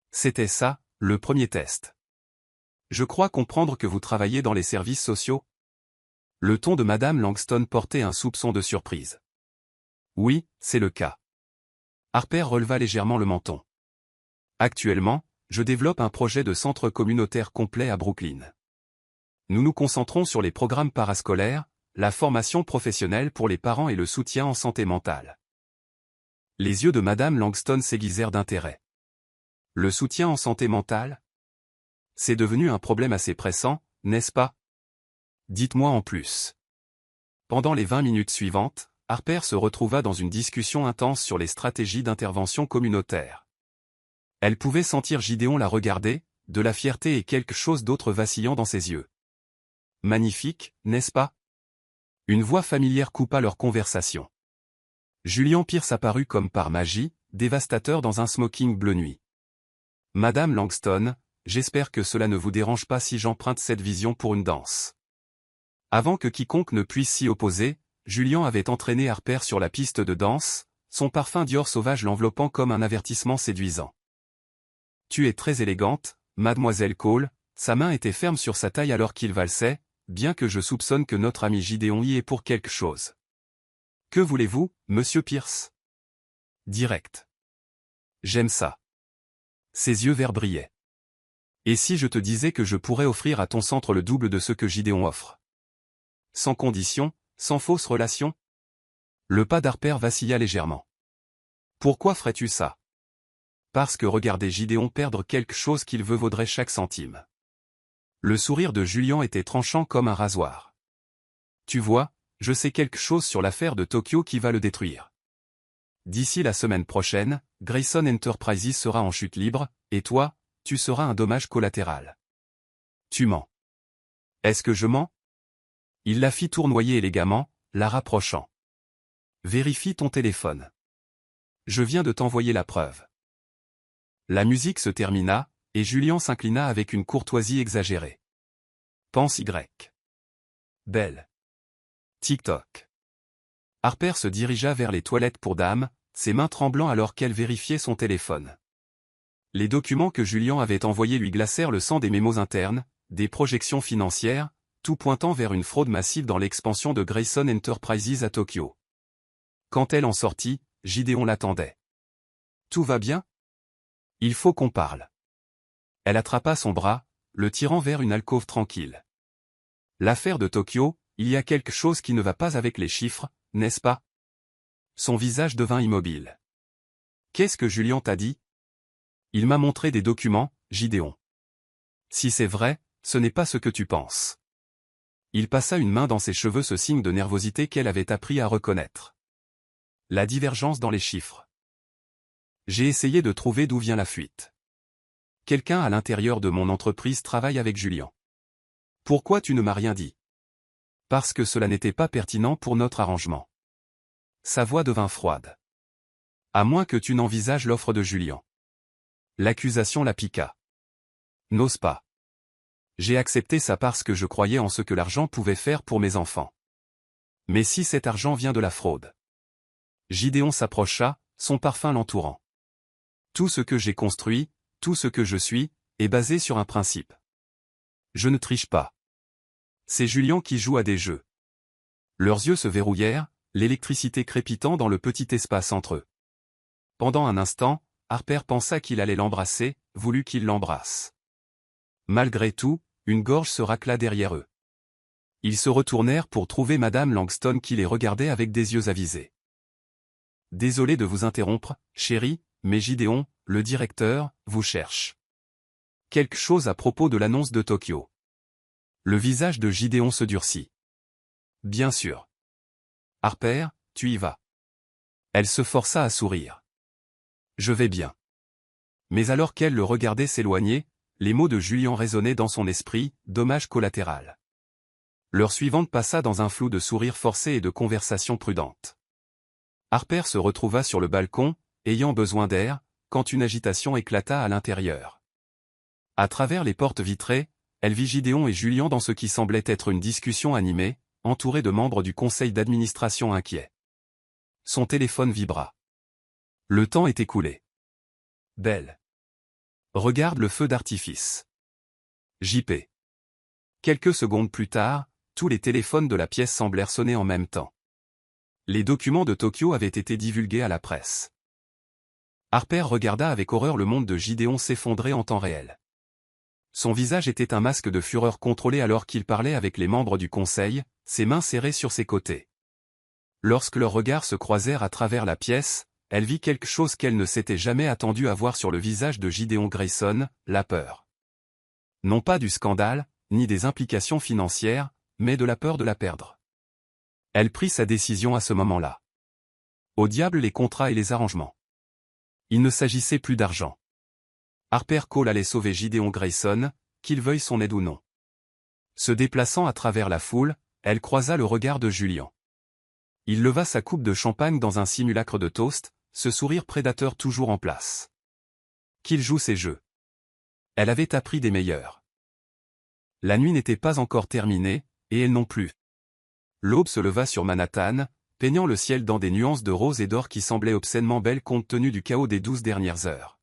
C'était ça, le premier test. « Je crois comprendre que vous travaillez dans les services sociaux ? » Le ton de Madame Langston portait un soupçon de surprise. « Oui, c'est le cas. » Harper releva légèrement le menton. « Actuellement, je développe un projet de centre communautaire complet à Brooklyn. Nous nous concentrons sur les programmes parascolaires, la formation professionnelle pour les parents et le soutien en santé mentale. » Les yeux de Madame Langston s'aiguisèrent d'intérêt. « Le soutien en santé mentale ? C'est devenu un problème assez pressant, n'est-ce pas ? Dites-moi en plus. » Pendant les 20 minutes suivantes, Harper se retrouva dans une discussion intense sur les stratégies d'intervention communautaire. Elle pouvait sentir Gideon la regarder, de la fierté et quelque chose d'autre vacillant dans ses yeux. « Magnifique, n'est-ce pas ?» Une voix familière coupa leur conversation. Julian Pierce apparut comme par magie, dévastateur dans un smoking bleu nuit. « Madame Langston, j'espère que cela ne vous dérange pas si j'emprunte cette vision pour une danse. » Avant que quiconque ne puisse s'y opposer, Julian avait entraîné Harper sur la piste de danse, son parfum Dior sauvage l'enveloppant comme un avertissement séduisant. « Tu es très élégante, mademoiselle Cole », sa main était ferme sur sa taille alors qu'il valsait, bien que je soupçonne que notre ami Gideon y est pour quelque chose. « Que voulez-vous, monsieur Pierce ? » Direct. « J'aime ça. » Ses yeux verts brillaient. « Et si je te disais que je pourrais offrir à ton centre le double de ce que Gideon offre ? Sans condition, sans fausse relation ?» Le pas d'Harper vacilla légèrement. « Pourquoi ferais-tu ça ? » Parce que regarder Gideon perdre quelque chose qu'il veut vaudrait chaque centime. Le sourire de Julian était tranchant comme un rasoir. « Tu vois, je sais quelque chose sur l'affaire de Tokyo qui va le détruire. D'ici la semaine prochaine, Grayson Enterprises sera en chute libre, et toi, tu seras un dommage collatéral. » Tu mens. Est-ce que je mens? Il la fit tournoyer élégamment, la rapprochant. Vérifie ton téléphone. Je viens de t'envoyer la preuve. La musique se termina, et Julien s'inclina avec une courtoisie exagérée. Pense Y. Belle. TikTok. Harper se dirigea vers les toilettes pour dames, ses mains tremblant alors qu'elle vérifiait son téléphone. Les documents que Julien avait envoyés lui glacèrent le sang des mémos internes, des projections financières, tout pointant vers une fraude massive dans l'expansion de Grayson Enterprises à Tokyo. Quand elle en sortit, Gideon l'attendait. Tout va bien? Il faut qu'on parle. Elle attrapa son bras, le tirant vers une alcôve tranquille. L'affaire de Tokyo, il y a quelque chose qui ne va pas avec les chiffres, n'est-ce pas? Son visage devint immobile. Qu'est-ce que Julien t'a dit? Il m'a montré des documents, Gideon. Si c'est vrai, ce n'est pas ce que tu penses. Il passa une main dans ses cheveux, ce signe de nervosité qu'elle avait appris à reconnaître. La divergence dans les chiffres. J'ai essayé de trouver d'où vient la fuite. Quelqu'un à l'intérieur de mon entreprise travaille avec Julien. Pourquoi tu ne m'as rien dit? Parce que cela n'était pas pertinent pour notre arrangement. Sa voix devint froide. À moins que tu n'envisages l'offre de Julien. L'accusation la piqua. N'ose pas. J'ai accepté ça parce que je croyais en ce que l'argent pouvait faire pour mes enfants. Mais si cet argent vient de la fraude? Gideon s'approcha, son parfum l'entourant. Tout ce que j'ai construit, tout ce que je suis, est basé sur un principe. Je ne triche pas. C'est Julien qui joue à des jeux. Leurs yeux se verrouillèrent, l'électricité crépitant dans le petit espace entre eux. Pendant un instant, Harper pensa qu'il allait l'embrasser, voulut qu'il l'embrasse. Malgré tout, une gorge se racla derrière eux. Ils se retournèrent pour trouver Madame Langston qui les regardait avec des yeux avisés. Désolé de vous interrompre, chérie, mais Gideon, le directeur, vous cherche. Quelque chose à propos de l'annonce de Tokyo. Le visage de Gideon se durcit. Bien sûr. Harper, tu y vas. Elle se força à sourire. Je vais bien. Mais alors qu'elle le regardait s'éloigner, les mots de Julien résonnaient dans son esprit, dommage collatéral. L'heure suivante passa dans un flou de sourires forcés et de conversations prudentes. Harper se retrouva sur le balcon, ayant besoin d'air, quand une agitation éclata à l'intérieur. À travers les portes vitrées, elle vit Gideon et Julien dans ce qui semblait être une discussion animée, entourés de membres du conseil d'administration inquiets. Son téléphone vibra. Le temps est écoulé. Belle. Regarde le feu d'artifice. JP. Quelques secondes plus tard, tous les téléphones de la pièce semblèrent sonner en même temps. Les documents de Tokyo avaient été divulgués à la presse. Harper regarda avec horreur le monde de Gideon s'effondrer en temps réel. Son visage était un masque de fureur contrôlé alors qu'il parlait avec les membres du conseil, ses mains serrées sur ses côtés. Lorsque leurs regards se croisèrent à travers la pièce, elle vit quelque chose qu'elle ne s'était jamais attendue à voir sur le visage de Gideon Grayson, la peur. Non pas du scandale, ni des implications financières, mais de la peur de la perdre. Elle prit sa décision à ce moment-là. Au diable les contrats et les arrangements. Il ne s'agissait plus d'argent. Harper Cole allait sauver Gideon Grayson, qu'il veuille son aide ou non. Se déplaçant à travers la foule, elle croisa le regard de Julien. Il leva sa coupe de champagne dans un simulacre de toast, ce sourire prédateur toujours en place. Qu'il joue ses jeux. Elle avait appris des meilleurs. La nuit n'était pas encore terminée, et elle non plus. L'aube se leva sur Manhattan, peignant le ciel dans des nuances de rose et d'or qui semblaient obscènement belles compte tenu du chaos des 12 dernières heures.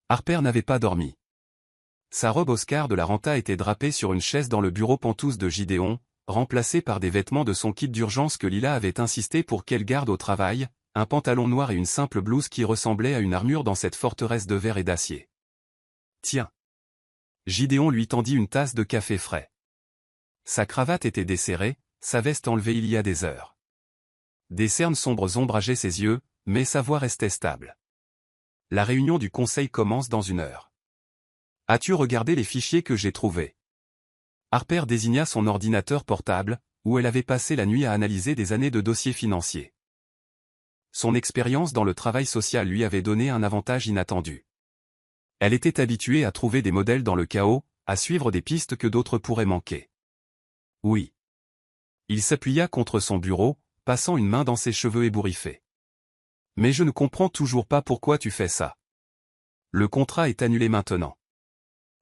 Harper n'avait pas dormi. Sa robe Oscar de la Renta était drapée sur une chaise dans le bureau pentouse de Gideon, remplacée par des vêtements de son kit d'urgence que Lila avait insisté pour qu'elle garde au travail, un pantalon noir et une simple blouse qui ressemblait à une armure dans cette forteresse de verre et d'acier. Tiens. Gideon lui tendit une tasse de café frais. Sa cravate était desserrée, sa veste enlevée il y a des heures. Des cernes sombres ombrageaient ses yeux, mais sa voix restait stable. La réunion du conseil commence dans 1 heure. As-tu regardé les fichiers que j'ai trouvés? Harper désigna son ordinateur portable, où elle avait passé la nuit à analyser des années de dossiers financiers. Son expérience dans le travail social lui avait donné un avantage inattendu. Elle était habituée à trouver des modèles dans le chaos, à suivre des pistes que d'autres pourraient manquer. Oui. Il s'appuya contre son bureau, passant une main dans ses cheveux ébouriffés. Mais je ne comprends toujours pas pourquoi tu fais ça. Le contrat est annulé maintenant.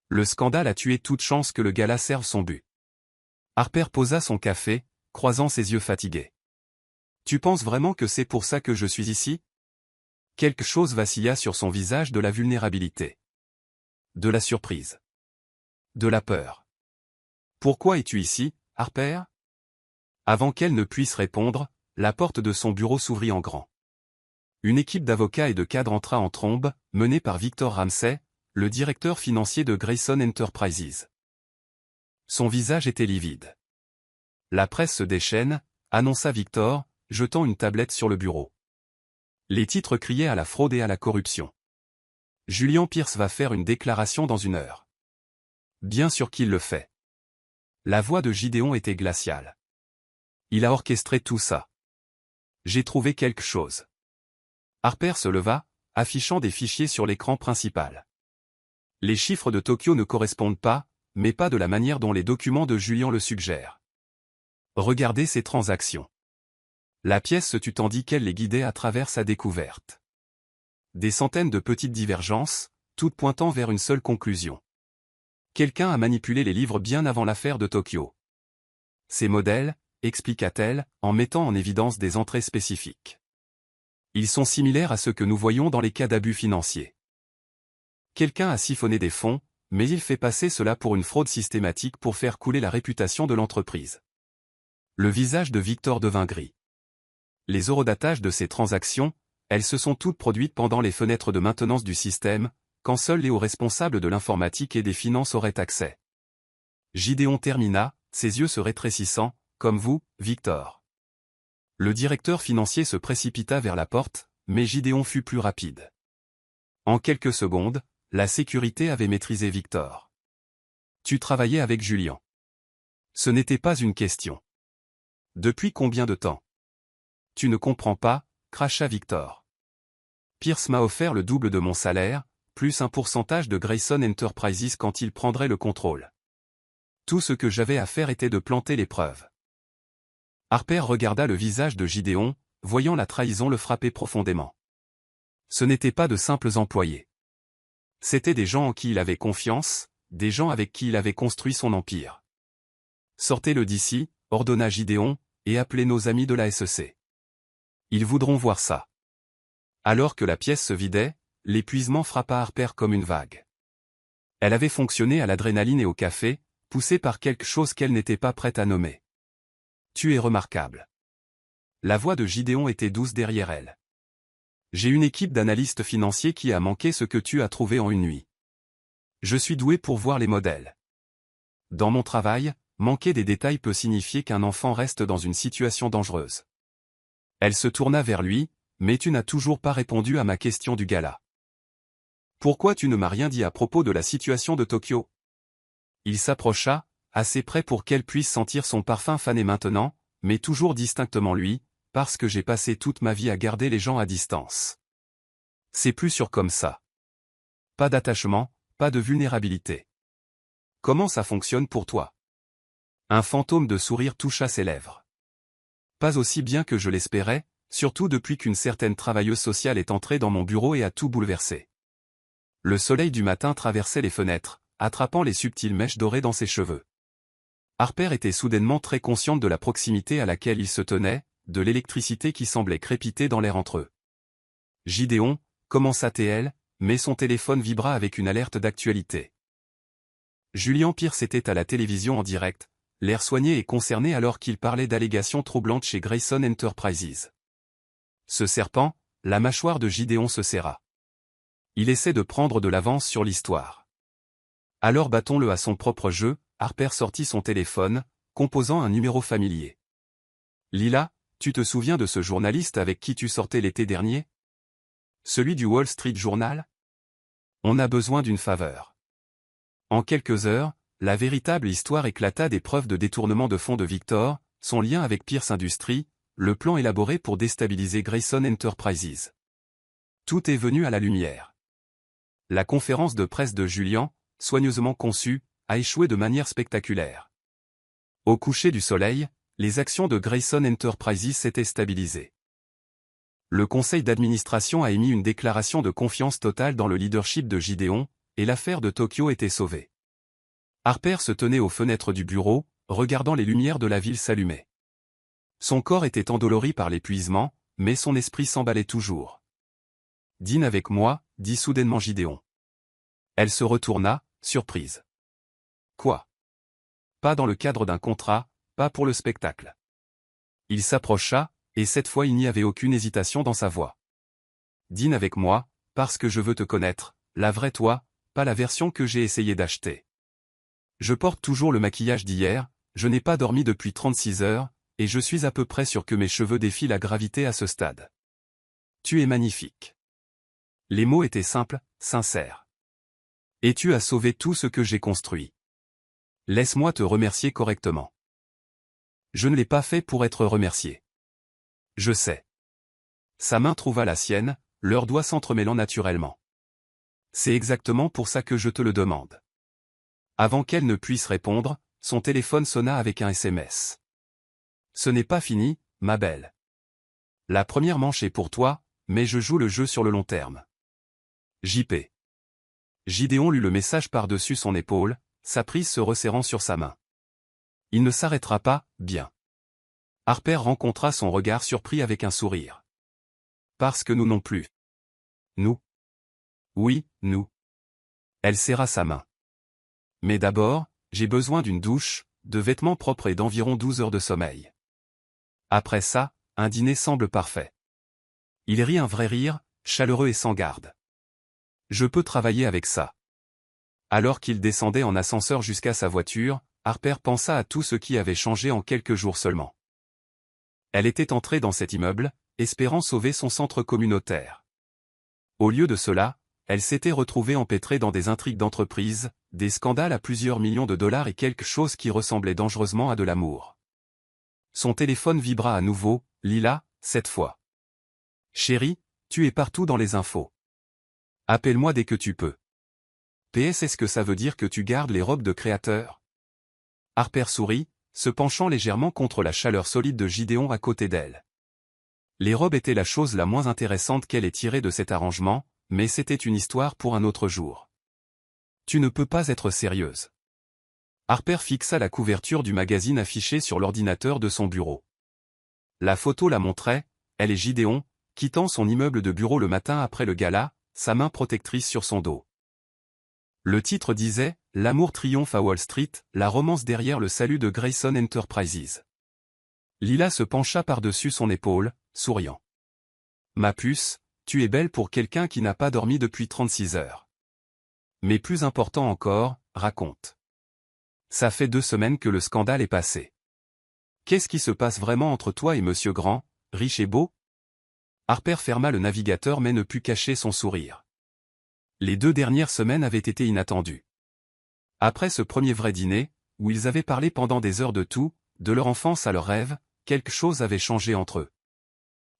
Le scandale a tué toute chance que le gala serve son but. Harper posa son café, croisant ses yeux fatigués. Tu penses vraiment que c'est pour ça que je suis ici? Quelque chose vacilla sur son visage, de la vulnérabilité. De la surprise. De la peur. Pourquoi es-tu ici, Harper? Avant qu'elle ne puisse répondre, la porte de son bureau s'ouvrit en grand. Une équipe d'avocats et de cadres entra en trombe, menée par Victor Ramsay, le directeur financier de Grayson Enterprises. Son visage était livide. La presse se déchaîne, annonça Victor, jetant une tablette sur le bureau. Les titres criaient à la fraude et à la corruption. Julian Pierce va faire une déclaration dans 1 heure. Bien sûr qu'il le fait. La voix de Gideon était glaciale. Il a orchestré tout ça. J'ai trouvé quelque chose. Harper se leva, affichant des fichiers sur l'écran principal. Les chiffres de Tokyo ne correspondent pas, mais pas de la manière dont les documents de Julian le suggèrent. Regardez ces transactions. La pièce se tut tandis qu'elle les guidait à travers sa découverte. Des centaines de petites divergences, toutes pointant vers une seule conclusion. Quelqu'un a manipulé les livres bien avant l'affaire de Tokyo. Ces modèles, expliqua-t-elle, en mettant en évidence des entrées spécifiques. Ils sont similaires à ceux que nous voyons dans les cas d'abus financiers. Quelqu'un a siphonné des fonds, mais il fait passer cela pour une fraude systématique pour faire couler la réputation de l'entreprise. Le visage de Victor devint gris. Les eurodatages de ces transactions, elles se sont toutes produites pendant les fenêtres de maintenance du système, quand seuls les hauts responsables de l'informatique et des finances auraient accès. Gideon termina, ses yeux se rétrécissant, comme vous, Victor. Le directeur financier se précipita vers la porte, mais Gideon fut plus rapide. En quelques secondes, la sécurité avait maîtrisé Victor. Tu travaillais avec Julian. Ce n'était pas une question. Depuis combien de temps? Tu ne comprends pas, cracha Victor. Pierce m'a offert le double de mon salaire, plus un pourcentage de Grayson Enterprises quand il prendrait le contrôle. Tout ce que j'avais à faire était de planter les preuves. Harper regarda le visage de Gideon, voyant la trahison le frapper profondément. Ce n'étaient pas de simples employés. C'étaient des gens en qui il avait confiance, des gens avec qui il avait construit son empire. Sortez-le d'ici, ordonna Gideon, et appelez nos amis de la SEC. Ils voudront voir ça. Alors que la pièce se vidait, l'épuisement frappa Harper comme une vague. Elle avait fonctionné à l'adrénaline et au café, poussée par quelque chose qu'elle n'était pas prête à nommer. Tu es remarquable. La voix de Gideon était douce derrière elle. J'ai une équipe d'analystes financiers qui a manqué ce que tu as trouvé en 1 nuit. Je suis doué pour voir les modèles. Dans mon travail, manquer des détails peut signifier qu'un enfant reste dans une situation dangereuse. Elle se tourna vers lui, mais tu n'as toujours pas répondu à ma question du gala. Pourquoi tu ne m'as rien dit à propos de la situation de Tokyo? Il s'approcha, assez près pour qu'elle puisse sentir son parfum fané maintenant, mais toujours distinctement lui, parce que j'ai passé toute ma vie à garder les gens à distance. C'est plus sûr comme ça. Pas d'attachement, pas de vulnérabilité. Comment ça fonctionne pour toi? Un fantôme de sourire toucha ses lèvres. Pas aussi bien que je l'espérais, surtout depuis qu'une certaine travailleuse sociale est entrée dans mon bureau et a tout bouleversé. Le soleil du matin traversait les fenêtres, attrapant les subtiles mèches dorées dans ses cheveux. Harper était soudainement très consciente de la proximité à laquelle il se tenait, de l'électricité qui semblait crépiter dans l'air entre eux. Gideon, commença-t-elle, mais son téléphone vibra avec une alerte d'actualité. Julian Pierce était à la télévision en direct, l'air soigné et concerné alors qu'il parlait d'allégations troublantes chez Grayson Enterprises. Ce serpent, la mâchoire de Gideon se serra. Il essaie de prendre de l'avance sur l'histoire. Alors battons-le à son propre jeu. Harper sortit son téléphone, composant un numéro familier. Lila, tu te souviens de ce journaliste avec qui tu sortais l'été dernier? Celui du Wall Street Journal? On a besoin d'une faveur. En quelques heures, la véritable histoire éclata des preuves de détournement de fonds de Victor, son lien avec Pierce Industries, le plan élaboré pour déstabiliser Grayson Enterprises. Tout est venu à la lumière. La conférence de presse de Julian, soigneusement conçue, a échoué de manière spectaculaire. Au coucher du soleil, les actions de Grayson Enterprises s'étaient stabilisées. Le conseil d'administration a émis une déclaration de confiance totale dans le leadership de Gideon, et l'affaire de Tokyo était sauvée. Harper se tenait aux fenêtres du bureau, regardant les lumières de la ville s'allumer. Son corps était endolori par l'épuisement, mais son esprit s'emballait toujours. « Dîne avec moi », dit soudainement Gideon. Elle se retourna, surprise. « Quoi ? Pas dans le cadre d'un contrat, pas pour le spectacle. » Il s'approcha, et cette fois il n'y avait aucune hésitation dans sa voix. « Dîne avec moi, parce que je veux te connaître, la vraie toi, pas la version que j'ai essayé d'acheter. Je porte toujours le maquillage d'hier, je n'ai pas dormi depuis 36 heures, et je suis à peu près sûr que mes cheveux défient la gravité à ce stade. Tu es magnifique. » Les mots étaient simples, sincères. « Et tu as sauvé tout ce que j'ai construit. Laisse-moi te remercier correctement. » Je ne l'ai pas fait pour être remercié. Je sais. Sa main trouva la sienne, leurs doigts s'entremêlant naturellement. C'est exactement pour ça que je te le demande. Avant qu'elle ne puisse répondre, son téléphone sonna avec un SMS. Ce n'est pas fini, ma belle. La première manche est pour toi, mais je joue le jeu sur le long terme. JP. Gideon lut le message par-dessus son épaule, sa prise se resserrant sur sa main. Il ne s'arrêtera pas, bien. Harper rencontra son regard surpris avec un sourire. Parce que nous non plus. Nous. Oui, nous. Elle serra sa main. Mais d'abord, j'ai besoin d'une douche, de vêtements propres et d'environ 12 heures de sommeil. Après ça, un dîner semble parfait. Il rit un vrai rire, chaleureux et sans garde. Je peux travailler avec ça. Alors qu'il descendait en ascenseur jusqu'à sa voiture, Harper pensa à tout ce qui avait changé en quelques jours seulement. Elle était entrée dans cet immeuble, espérant sauver son centre communautaire. Au lieu de cela, elle s'était retrouvée empêtrée dans des intrigues d'entreprise, des scandales à plusieurs millions de dollars et quelque chose qui ressemblait dangereusement à de l'amour. Son téléphone vibra à nouveau, Lila, cette fois. « Chérie, tu es partout dans les infos. Appelle-moi dès que tu peux. PS, est-ce que ça veut dire que tu gardes les robes de créateur ?» Harper sourit, se penchant légèrement contre la chaleur solide de Gideon à côté d'elle. Les robes étaient la chose la moins intéressante qu'elle ait tirée de cet arrangement, mais c'était une histoire pour un autre jour. Tu ne peux pas être sérieuse. Harper fixa la couverture du magazine affiché sur l'ordinateur de son bureau. La photo la montrait, elle et Gideon, quittant son immeuble de bureau le matin après le gala, sa main protectrice sur son dos. Le titre disait « L'amour triomphe à Wall Street, la romance derrière le salut de Grayson Enterprises ». Lila se pencha par-dessus son épaule, souriant. « Ma puce, tu es belle pour quelqu'un qui n'a pas dormi depuis 36 heures. Mais plus important encore, raconte. Ça fait 2 semaines que le scandale est passé. Qu'est-ce qui se passe vraiment entre toi et Monsieur Grand, riche et beau ?» Harper ferma le navigateur mais ne put cacher son sourire. Les 2 dernières semaines avaient été inattendues. Après ce premier vrai dîner, où ils avaient parlé pendant des heures de tout, de leur enfance à leurs rêves, quelque chose avait changé entre eux.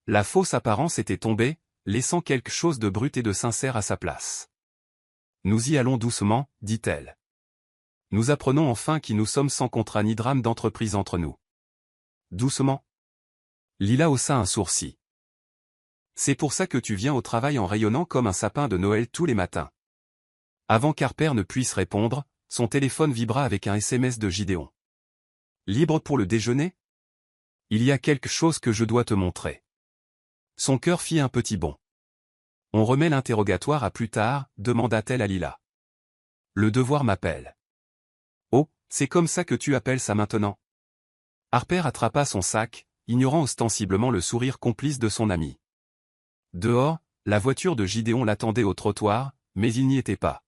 La fausse apparence était tombée, laissant quelque chose de brut et de sincère à sa place. « Nous y allons doucement, dit-elle. Nous apprenons enfin qui nous sommes sans contrat ni drame d'entreprise entre nous. » Doucement. Lila haussa un sourcil. C'est pour ça que tu viens au travail en rayonnant comme un sapin de Noël tous les matins. Avant qu'Harper ne puisse répondre, son téléphone vibra avec un SMS de Gideon. Libre pour le déjeuner ? Il y a quelque chose que je dois te montrer. Son cœur fit un petit bond. On remet l'interrogatoire à plus tard, demanda-t-elle à Lila. Le devoir m'appelle. Oh, c'est comme ça que tu appelles ça maintenant ? Harper attrapa son sac, ignorant ostensiblement le sourire complice de son ami. Dehors, la voiture de Gideon l'attendait au trottoir, mais il n'y était pas.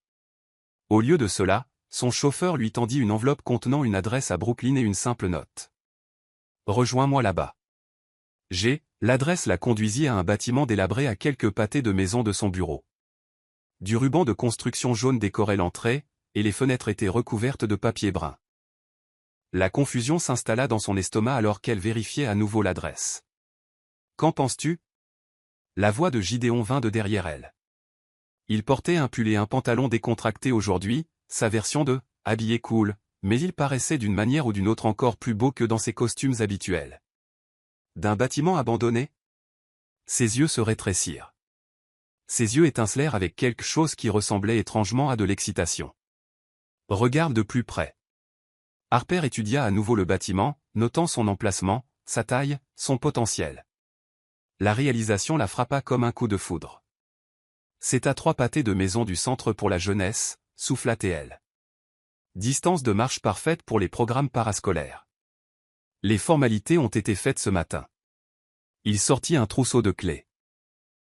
Au lieu de cela, son chauffeur lui tendit une enveloppe contenant une adresse à Brooklyn et une simple note. « Rejoins-moi là-bas. » L'adresse la conduisit à un bâtiment délabré à quelques pâtés de maison de son bureau. Du ruban de construction jaune décorait l'entrée, et les fenêtres étaient recouvertes de papier brun. La confusion s'installa dans son estomac alors qu'elle vérifiait à nouveau l'adresse. « Qu'en penses-tu » La voix de Gideon vint de derrière elle. Il portait un pull et un pantalon décontractés aujourd'hui, sa version de « habillé cool », mais il paraissait d'une manière ou d'une autre encore plus beau que dans ses costumes habituels. D'un bâtiment abandonné? Ses yeux se rétrécirent. Ses yeux étincelèrent avec quelque chose qui ressemblait étrangement à de l'excitation. Regarde de plus près. Harper étudia à nouveau le bâtiment, notant son emplacement, sa taille, son potentiel. La réalisation la frappa comme un coup de foudre. C'est à 3 pâtés de maison du centre pour la jeunesse, souffla-t-elle. Distance de marche parfaite pour les programmes parascolaires. Les formalités ont été faites ce matin. Il sortit un trousseau de clés.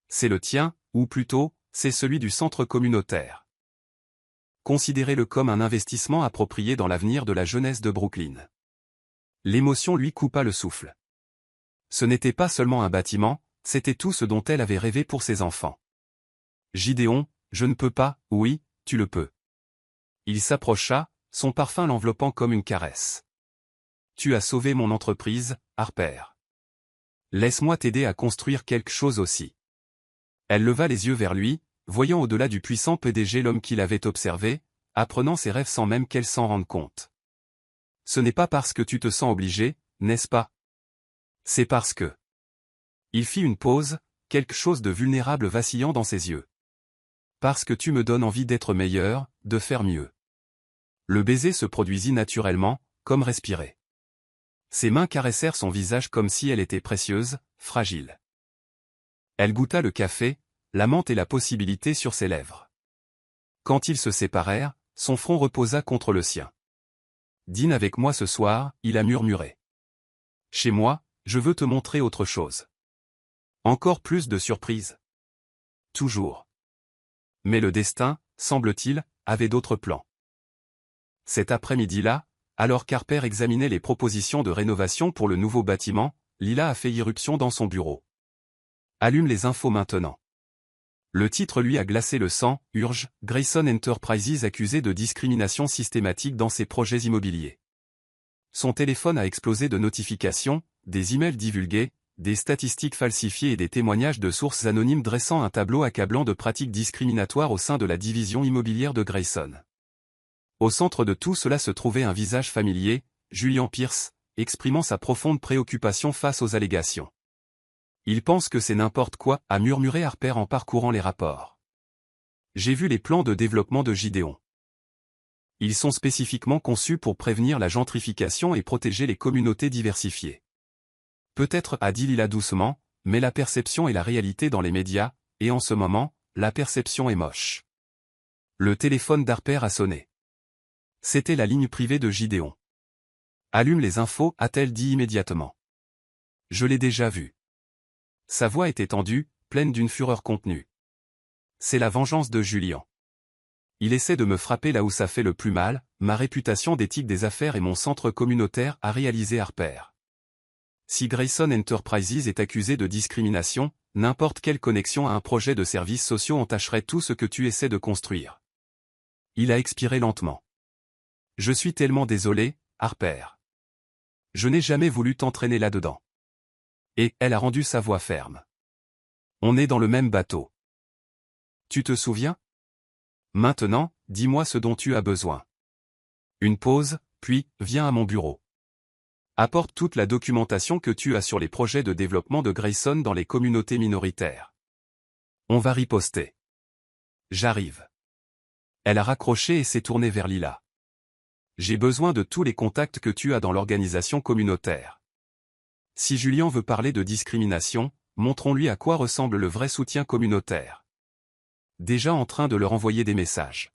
C'est le tien, ou plutôt, c'est celui du centre communautaire. Considérez-le comme un investissement approprié dans l'avenir de la jeunesse de Brooklyn. L'émotion lui coupa le souffle. Ce n'était pas seulement un bâtiment, c'était tout ce dont elle avait rêvé pour ses enfants. Gideon, je ne peux pas, oui, tu le peux. Il s'approcha, son parfum l'enveloppant comme une caresse. Tu as sauvé mon entreprise, Harper. Laisse-moi t'aider à construire quelque chose aussi. Elle leva les yeux vers lui, voyant au-delà du puissant PDG l'homme qui l'avait observé, apprenant ses rêves sans même qu'elle s'en rende compte. Ce n'est pas parce que tu te sens obligé, n'est-ce pas? C'est parce que... Il fit une pause, quelque chose de vulnérable vacillant dans ses yeux. Parce que tu me donnes envie d'être meilleur, de faire mieux. Le baiser se produisit naturellement, comme respirer. Ses mains caressèrent son visage comme si elle était précieuse, fragile. Elle goûta le café, la menthe et la possibilité sur ses lèvres. Quand ils se séparèrent, son front reposa contre le sien. Dîne avec moi ce soir, il a murmuré. Chez moi, je veux te montrer autre chose. Encore plus de surprises. Toujours. Mais le destin, semble-t-il, avait d'autres plans. Cet après-midi-là, alors qu'Harper examinait les propositions de rénovation pour le nouveau bâtiment, Lila a fait irruption dans son bureau. Allume les infos maintenant. Le titre lui a glacé le sang, urge, Grayson Enterprises accusé de discrimination systématique dans ses projets immobiliers. Son téléphone a explosé de notifications, des emails divulgués, des statistiques falsifiées et des témoignages de sources anonymes dressant un tableau accablant de pratiques discriminatoires au sein de la division immobilière de Grayson. Au centre de tout cela se trouvait un visage familier, Julian Pierce, exprimant sa profonde préoccupation face aux allégations. Il pense que c'est n'importe quoi, a murmuré Harper en parcourant les rapports. J'ai vu les plans de développement de Gideon. Ils sont spécifiquement conçus pour prévenir la gentrification et protéger les communautés diversifiées. Peut-être, a dit Lila doucement, mais la perception est la réalité dans les médias, et en ce moment, la perception est moche. Le téléphone d'Harper a sonné. C'était la ligne privée de Gideon. Allume les infos, a-t-elle dit immédiatement. Je l'ai déjà vu. Sa voix était tendue, pleine d'une fureur contenue. C'est la vengeance de Julian. Il essaie de me frapper là où ça fait le plus mal, ma réputation d'éthique des affaires et mon centre communautaire, a réalisé Harper. Si Grayson Enterprises est accusé de discrimination, n'importe quelle connexion à un projet de services sociaux entacherait tout ce que tu essaies de construire. Il a expiré lentement. Je suis tellement désolé, Harper. Je n'ai jamais voulu t'entraîner là-dedans. Et elle a rendu sa voix ferme. On est dans le même bateau. Tu te souviens? Maintenant, dis-moi ce dont tu as besoin. Une pause, puis, viens à mon bureau. Apporte toute la documentation que tu as sur les projets de développement de Grayson dans les communautés minoritaires. On va riposter. J'arrive. Elle a raccroché et s'est tournée vers Lila. J'ai besoin de tous les contacts que tu as dans l'organisation communautaire. Si Julian veut parler de discrimination, montrons-lui à quoi ressemble le vrai soutien communautaire. Déjà en train de leur envoyer des messages.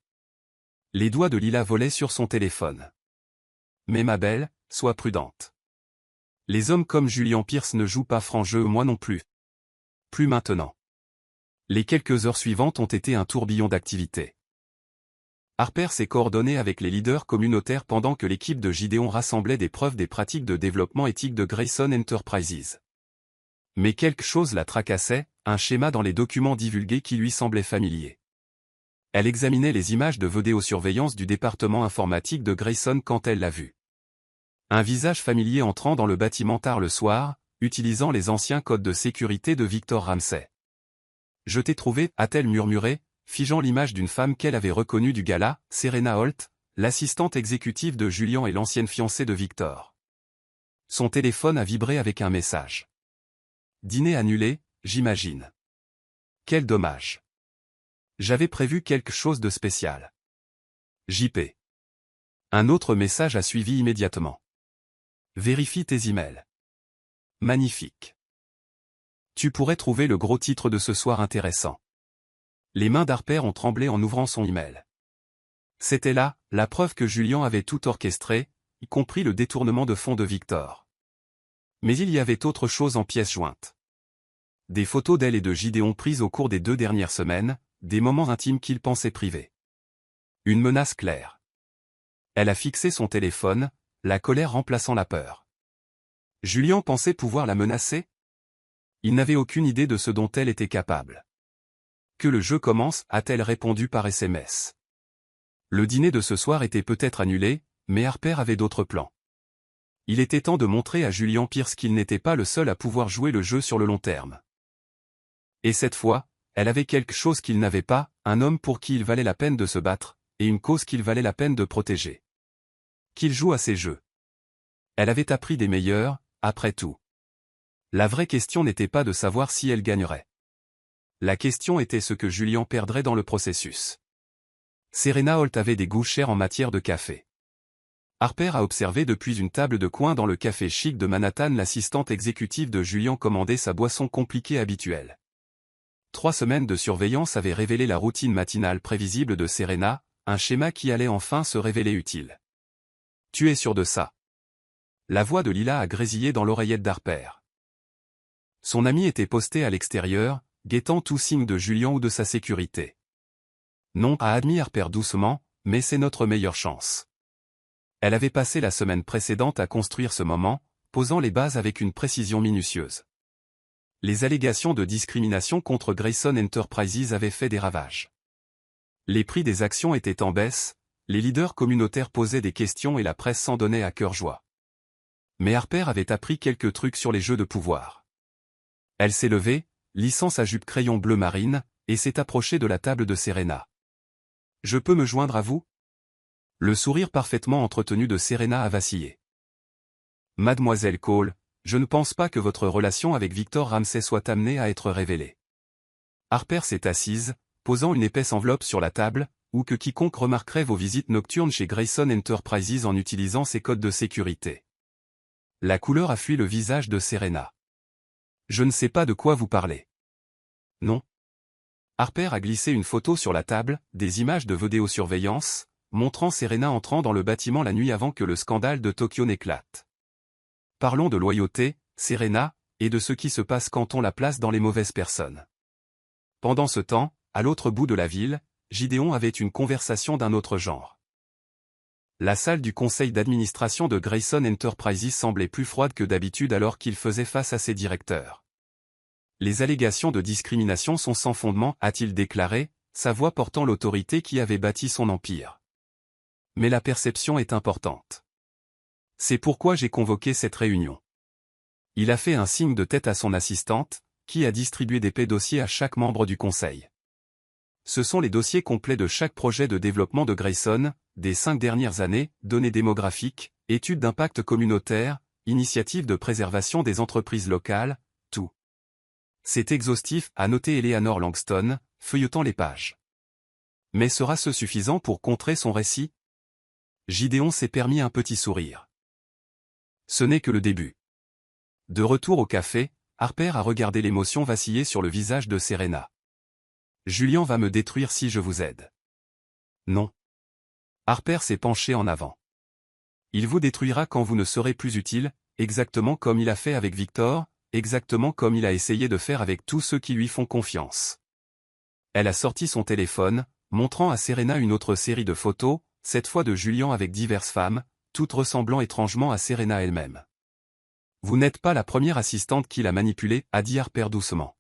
Les doigts de Lila volaient sur son téléphone. Mais ma belle, sois prudente. Les hommes comme Julian Pierce ne jouent pas franc jeu, moi non plus. Plus maintenant. Les quelques heures suivantes ont été un tourbillon d'activités. Harper s'est coordonné avec les leaders communautaires pendant que l'équipe de Gideon rassemblait des preuves des pratiques de développement éthique de Grayson Enterprises. Mais quelque chose la tracassait, un schéma dans les documents divulgués qui lui semblait familier. Elle examinait les images de vidéosurveillance du département informatique de Grayson quand elle l'a vu. Un visage familier entrant dans le bâtiment tard le soir, utilisant les anciens codes de sécurité de Victor Ramsay. « Je t'ai trouvé », a-t-elle murmuré, figeant l'image d'une femme qu'elle avait reconnue du gala, Serena Holt, l'assistante exécutive de Julien et l'ancienne fiancée de Victor. Son téléphone a vibré avec un message. Dîner annulé, j'imagine. Quel dommage. J'avais prévu quelque chose de spécial. JP. Un autre message a suivi immédiatement. Vérifie tes emails. Magnifique. Tu pourrais trouver le gros titre de ce soir intéressant. Les mains d'Harper ont tremblé en ouvrant son email. C'était là, la preuve que Julien avait tout orchestré, y compris le détournement de fonds de Victor. Mais il y avait autre chose en pièces jointes. Des photos d'elle et de Gideon prises au cours des 2 dernières semaines, des moments intimes qu'il pensait privés. Une menace claire. Elle a fixé son téléphone, la colère remplaçant la peur. Julien pensait pouvoir la menacer? Il n'avait aucune idée de ce dont elle était capable. Que le jeu commence, a-t-elle répondu par SMS. Le dîner de ce soir était peut-être annulé, mais Harper avait d'autres plans. Il était temps de montrer à Julian Pierce qu'il n'était pas le seul à pouvoir jouer le jeu sur le long terme. Et cette fois, elle avait quelque chose qu'il n'avait pas, un homme pour qui il valait la peine de se battre, et une cause qu'il valait la peine de protéger. Qu'il joue à ses jeux. Elle avait appris des meilleurs, après tout. La vraie question n'était pas de savoir si elle gagnerait. La question était ce que Julian perdrait dans le processus. Serena Holt avait des goûts chers en matière de café. Harper a observé depuis une table de coin dans le café chic de Manhattan l'assistante exécutive de Julian commander sa boisson compliquée habituelle. 3 semaines de surveillance avaient révélé la routine matinale prévisible de Serena, un schéma qui allait enfin se révéler utile. Tu es sûr de ça? La voix de Lila a grésillé dans l'oreillette d'Harper. Son ami était posté à l'extérieur, guettant tout signe de Julian ou de sa sécurité. Non, a admis Harper doucement, mais c'est notre meilleure chance. Elle avait passé la semaine précédente à construire ce moment, posant les bases avec une précision minutieuse. Les allégations de discrimination contre Grayson Enterprises avaient fait des ravages. Les prix des actions étaient en baisse, les leaders communautaires posaient des questions et la presse s'en donnait à cœur joie. Mais Harper avait appris quelques trucs sur les jeux de pouvoir. Elle s'est levée, lissant sa jupe crayon bleu marine, et s'est approchée de la table de Serena. « Je peux me joindre à vous ?» Le sourire parfaitement entretenu de Serena a vacillé. « Mademoiselle Cole, je ne pense pas que votre relation avec Victor Ramsay soit amenée à être révélée. » Harper s'est assise, posant une épaisse enveloppe sur la table, ou que quiconque remarquerait vos visites nocturnes chez Grayson Enterprises en utilisant ses codes de sécurité. La couleur a fui le visage de Serena. « Je ne sais pas de quoi vous parlez. » « Non. » Harper a glissé une photo sur la table, des images de vidéosurveillance, montrant Serena entrant dans le bâtiment la nuit avant que le scandale de Tokyo n'éclate. Parlons de loyauté, Serena, et de ce qui se passe quand on la place dans les mauvaises personnes. Pendant ce temps, à l'autre bout de la ville, Gideon avait une conversation d'un autre genre. La salle du conseil d'administration de Grayson Enterprises semblait plus froide que d'habitude alors qu'il faisait face à ses directeurs. Les allégations de discrimination sont sans fondement, a-t-il déclaré, sa voix portant l'autorité qui avait bâti son empire. Mais la perception est importante. C'est pourquoi j'ai convoqué cette réunion. Il a fait un signe de tête à son assistante, qui a distribué des dossiers à chaque membre du conseil. Ce sont les dossiers complets de chaque projet de développement de Grayson, des 5 dernières années, données démographiques, études d'impact communautaire, initiatives de préservation des entreprises locales, tout. C'est exhaustif, a noté Eleanor Langston, feuilletant les pages. Mais sera-ce suffisant pour contrer son récit? Gideon s'est permis un petit sourire. Ce n'est que le début. De retour au café, Harper a regardé l'émotion vaciller sur le visage de Serena. Julian va me détruire si je vous aide. Non. Harper s'est penché en avant. Il vous détruira quand vous ne serez plus utile, exactement comme il a fait avec Victor, exactement comme il a essayé de faire avec tous ceux qui lui font confiance. Elle a sorti son téléphone, montrant à Serena une autre série de photos, cette fois de Julian avec diverses femmes, toutes ressemblant étrangement à Serena elle-même. Vous n'êtes pas la première assistante qui l'a manipulée, a dit Harper doucement.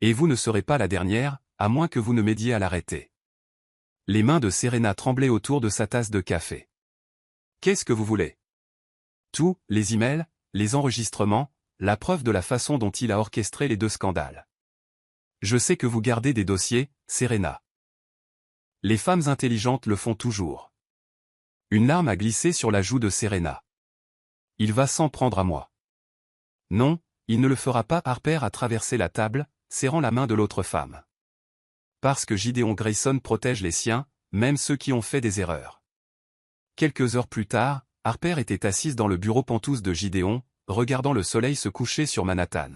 Et vous ne serez pas la dernière, à moins que vous ne m'aidiez à l'arrêter. Les mains de Serena tremblaient autour de sa tasse de café. Qu'est-ce que vous voulez? Tout, les emails, les enregistrements, la preuve de la façon dont il a orchestré les 2 scandales. Je sais que vous gardez des dossiers, Serena. Les femmes intelligentes le font toujours. Une larme a glissé sur la joue de Serena. Il va s'en prendre à moi. Non, il ne le fera pas. Harper a traversé la table, serrant la main de l'autre femme. Parce que Gideon Grayson protège les siens, même ceux qui ont fait des erreurs. Quelques heures plus tard, Harper était assise dans le bureau pentouse de Gideon, regardant le soleil se coucher sur Manhattan.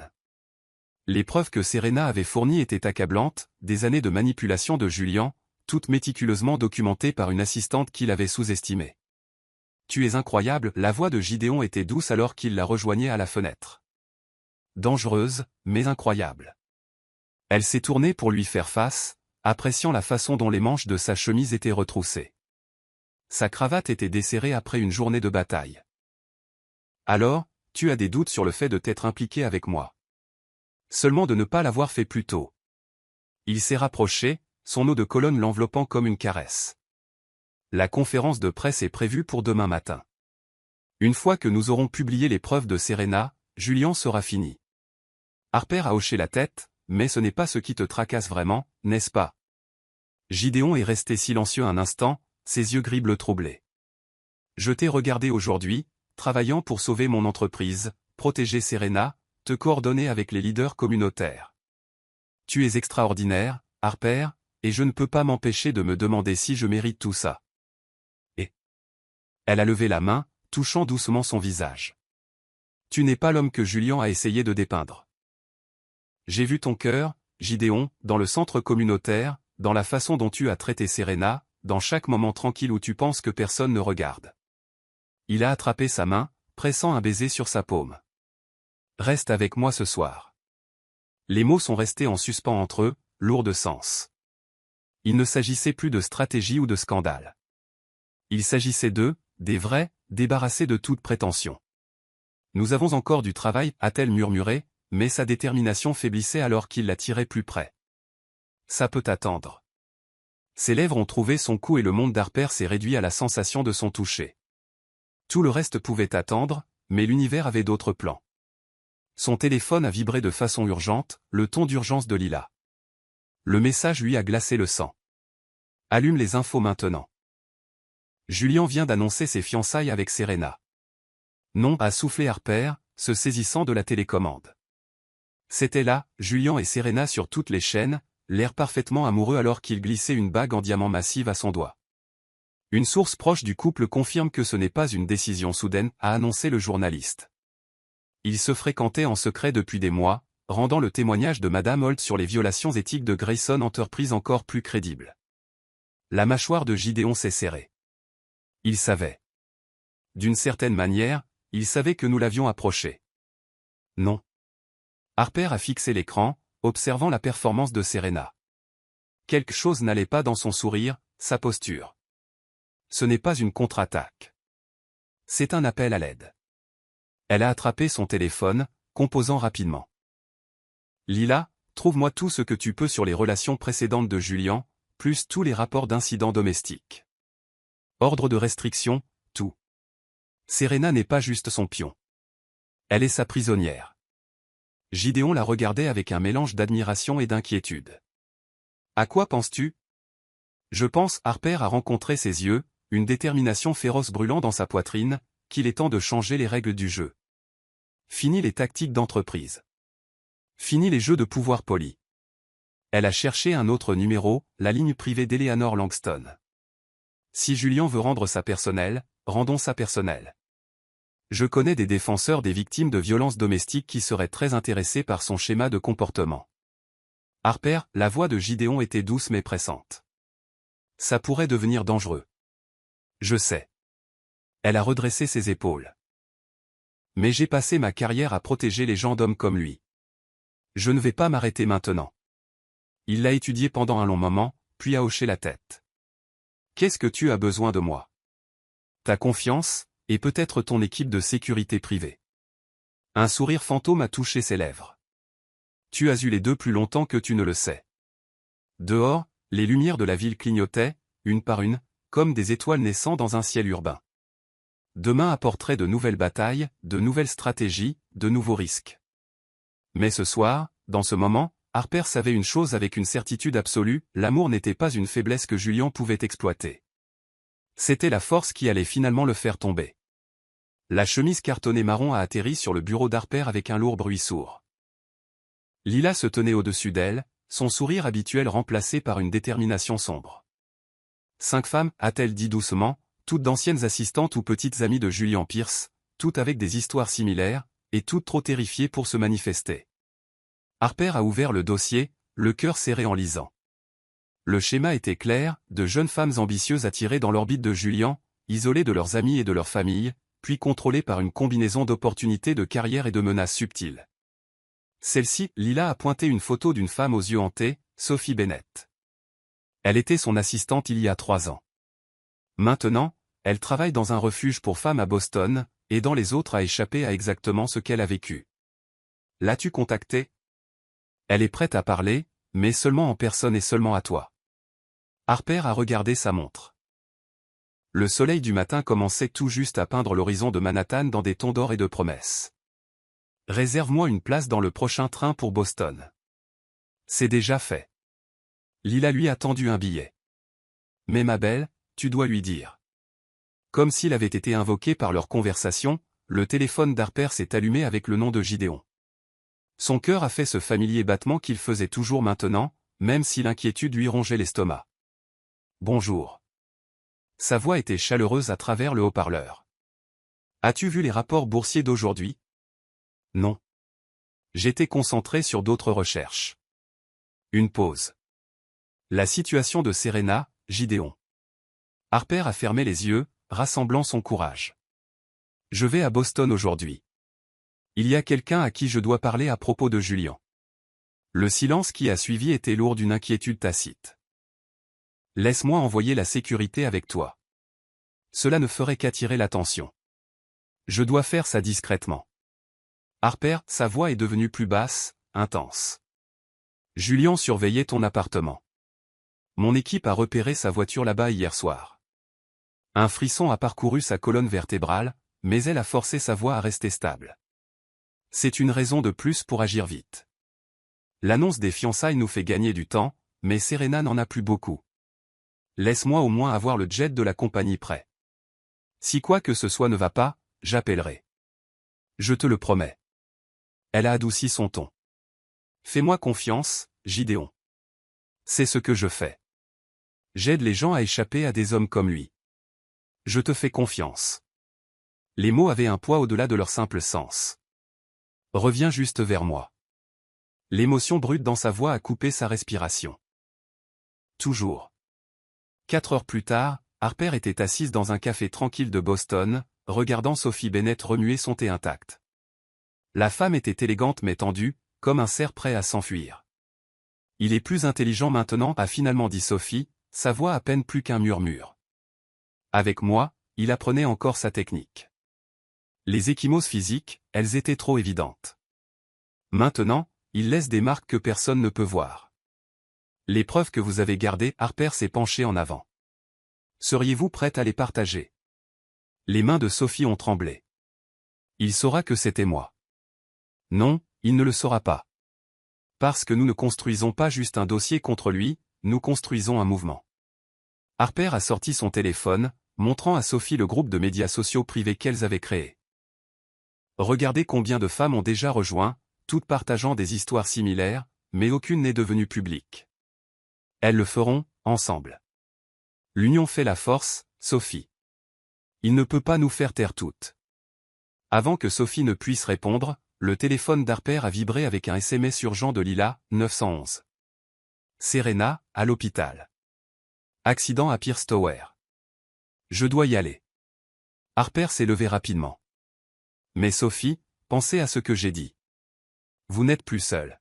Les preuves que Serena avait fournies étaient accablantes, des années de manipulation de Julian, toutes méticuleusement documentées par une assistante qu'il avait sous-estimée. « Tu es incroyable », la voix de Gideon était douce alors qu'il la rejoignait à la fenêtre. Dangereuse, mais incroyable. Elle s'est tournée pour lui faire face, appréciant la façon dont les manches de sa chemise étaient retroussées. Sa cravate était desserrée après une journée de bataille. « Alors, tu as des doutes sur le fait de t'être impliqué avec moi. Seulement de ne pas l'avoir fait plus tôt. » Il s'est rapproché, son eau de colonne l'enveloppant comme une caresse. La conférence de presse est prévue pour demain matin. Une fois que nous aurons publié les preuves de Serena, Julian sera fini. Harper a hoché la tête, mais ce n'est pas ce qui te tracasse vraiment, n'est-ce pas? Gideon est resté silencieux un instant, ses yeux gris bleu troublés. Je t'ai regardé aujourd'hui, travaillant pour sauver mon entreprise, protéger Serena, te coordonner avec les leaders communautaires. Tu es extraordinaire, Harper, et je ne peux pas m'empêcher de me demander si je mérite tout ça. Et elle a levé la main, touchant doucement son visage. Tu n'es pas l'homme que Julian a essayé de dépeindre. J'ai vu ton cœur, Gideon, dans le centre communautaire, dans la façon dont tu as traité Serena, dans chaque moment tranquille où tu penses que personne ne regarde. Il a attrapé sa main, pressant un baiser sur sa paume. Reste avec moi ce soir. Les mots sont restés en suspens entre eux, lourds de sens. Il ne s'agissait plus de stratégie ou de scandale. Il s'agissait d'eux, des vrais, débarrassés de toute prétention. Nous avons encore du travail, a-t-elle murmuré, mais sa détermination faiblissait alors qu'il la tirait plus près. Ça peut attendre. Ses lèvres ont trouvé son cou et le monde d'Harper s'est réduit à la sensation de son toucher. Tout le reste pouvait attendre, mais l'univers avait d'autres plans. Son téléphone a vibré de façon urgente, le ton d'urgence de Lila. Le message lui a glacé le sang. Allume les infos maintenant. Julian vient d'annoncer ses fiançailles avec Serena. Non, a soufflé Harper, se saisissant de la télécommande. C'était là, Julian et Serena sur toutes les chaînes, l'air parfaitement amoureux alors qu'il glissait une bague en diamant massive à son doigt. Une source proche du couple confirme que ce n'est pas une décision soudaine, a annoncé le journaliste. Ils se fréquentaient en secret depuis des mois, rendant le témoignage de Madame Holt sur les violations éthiques de Grayson Enterprise encore plus crédible. La mâchoire de Gideon s'est serrée. Il savait. D'une certaine manière, il savait que nous l'avions approché. Non. Harper a fixé l'écran, observant la performance de Serena. Quelque chose n'allait pas dans son sourire, sa posture. Ce n'est pas une contre-attaque. C'est un appel à l'aide. Elle a attrapé son téléphone, composant rapidement. Lila, trouve-moi tout ce que tu peux sur les relations précédentes de Julian, plus tous les rapports d'incidents domestiques. Ordre de restriction, tout. Serena n'est pas juste son pion. Elle est sa prisonnière. Gideon la regardait avec un mélange d'admiration et d'inquiétude. À quoi penses-tu? Je pense, Harper a rencontré ses yeux, une détermination féroce brûlant dans sa poitrine, qu'il est temps de changer les règles du jeu. Fini les tactiques d'entreprise. Fini les jeux de pouvoir poli. Elle a cherché un autre numéro, la ligne privée d'Eleanor Langston. Si Julian veut rendre sa personnelle, rendons sa personnelle. Je connais des défenseurs des victimes de violences domestiques qui seraient très intéressés par son schéma de comportement. Harper, la voix de Gideon était douce mais pressante. Ça pourrait devenir dangereux. Je sais. Elle a redressé ses épaules. Mais j'ai passé ma carrière à protéger les gens d'hommes comme lui. Je ne vais pas m'arrêter maintenant. Il l'a étudié pendant un long moment, puis a hoché la tête. Qu'est-ce que tu as besoin de moi? Ta confiance, et peut-être ton équipe de sécurité privée. Un sourire fantôme a touché ses lèvres. Tu as eu les deux plus longtemps que tu ne le sais. Dehors, les lumières de la ville clignotaient, une par une, comme des étoiles naissant dans un ciel urbain. Demain apporterait de nouvelles batailles, de nouvelles stratégies, de nouveaux risques. Mais ce soir, dans ce moment, Harper savait une chose avec une certitude absolue, l'amour n'était pas une faiblesse que Julian pouvait exploiter. C'était la force qui allait finalement le faire tomber. La chemise cartonnée marron a atterri sur le bureau d'Harper avec un lourd bruit sourd. Lila se tenait au-dessus d'elle, son sourire habituel remplacé par une détermination sombre. 5 femmes, a-t-elle dit doucement, toutes d'anciennes assistantes ou petites amies de Julian Pierce, toutes avec des histoires similaires, et toutes trop terrifiées pour se manifester. Harper a ouvert le dossier, le cœur serré en lisant. Le schéma était clair, de jeunes femmes ambitieuses attirées dans l'orbite de Julian, isolées de leurs amis et de leurs familles, puis contrôlées par une combinaison d'opportunités de carrière et de menaces subtiles. Celle-ci, Lila a pointé une photo d'une femme aux yeux hantés, Sophie Bennett. Elle était son assistante il y a 3 ans. Maintenant, elle travaille dans un refuge pour femmes à Boston, aidant les autres à échapper à exactement ce qu'elle a vécu. L'as-tu contactée? Elle est prête à parler, mais seulement en personne et seulement à toi. Harper a regardé sa montre. Le soleil du matin commençait tout juste à peindre l'horizon de Manhattan dans des tons d'or et de promesses. Réserve-moi une place dans le prochain train pour Boston. C'est déjà fait. Lila lui a tendu un billet. Mais ma belle, tu dois lui dire. Comme s'il avait été invoqué par leur conversation, le téléphone d'Harper s'est allumé avec le nom de Gideon. Son cœur a fait ce familier battement qu'il faisait toujours maintenant, même si l'inquiétude lui rongeait l'estomac. Bonjour. Sa voix était chaleureuse à travers le haut-parleur. As-tu vu les rapports boursiers d'aujourd'hui? Non. J'étais concentré sur d'autres recherches. Une pause. La situation de Serena, Gideon. Harper a fermé les yeux, rassemblant son courage. Je vais à Boston aujourd'hui. Il y a quelqu'un à qui je dois parler à propos de Julian. Le silence qui a suivi était lourd d'une inquiétude tacite. Laisse-moi envoyer la sécurité avec toi. Cela ne ferait qu'attirer l'attention. Je dois faire ça discrètement. Harper, sa voix est devenue plus basse, intense. Julian surveillait ton appartement. Mon équipe a repéré sa voiture là-bas hier soir. Un frisson a parcouru sa colonne vertébrale, mais elle a forcé sa voix à rester stable. C'est une raison de plus pour agir vite. L'annonce des fiançailles nous fait gagner du temps, mais Serena n'en a plus beaucoup. Laisse-moi au moins avoir le jet de la compagnie prêt. Si quoi que ce soit ne va pas, j'appellerai. Je te le promets. Elle a adouci son ton. Fais-moi confiance, Gideon. C'est ce que je fais. J'aide les gens à échapper à des hommes comme lui. Je te fais confiance. Les mots avaient un poids au-delà de leur simple sens. Reviens juste vers moi. L'émotion brute dans sa voix a coupé sa respiration. Toujours. 4 heures plus tard, Harper était assise dans un café tranquille de Boston, regardant Sophie Bennett remuer son thé intact. La femme était élégante mais tendue, comme un cerf prêt à s'enfuir. Il est plus intelligent maintenant, a finalement dit Sophie, sa voix à peine plus qu'un murmure. Avec moi, il apprenait encore sa technique. Les ecchymoses physiques, elles étaient trop évidentes. Maintenant, il laisse des marques que personne ne peut voir. Les preuves que vous avez gardées, Harper s'est penché en avant. Seriez-vous prête à les partager? Les mains de Sophie ont tremblé. Il saura que c'était moi. Non, il ne le saura pas. Parce que nous ne construisons pas juste un dossier contre lui, nous construisons un mouvement. Harper a sorti son téléphone, montrant à Sophie le groupe de médias sociaux privés qu'elles avaient créé. Regardez combien de femmes ont déjà rejoint, toutes partageant des histoires similaires, mais aucune n'est devenue publique. Elles le feront, ensemble. L'union fait la force, Sophie. Il ne peut pas nous faire taire toutes. Avant que Sophie ne puisse répondre, le téléphone d'Harper a vibré avec un SMS urgent de Lila, 911. Serena, à l'hôpital. Accident à Pierce Tower. Je dois y aller. Harper s'est levé rapidement. Mais Sophie, pensez à ce que j'ai dit. Vous n'êtes plus seule.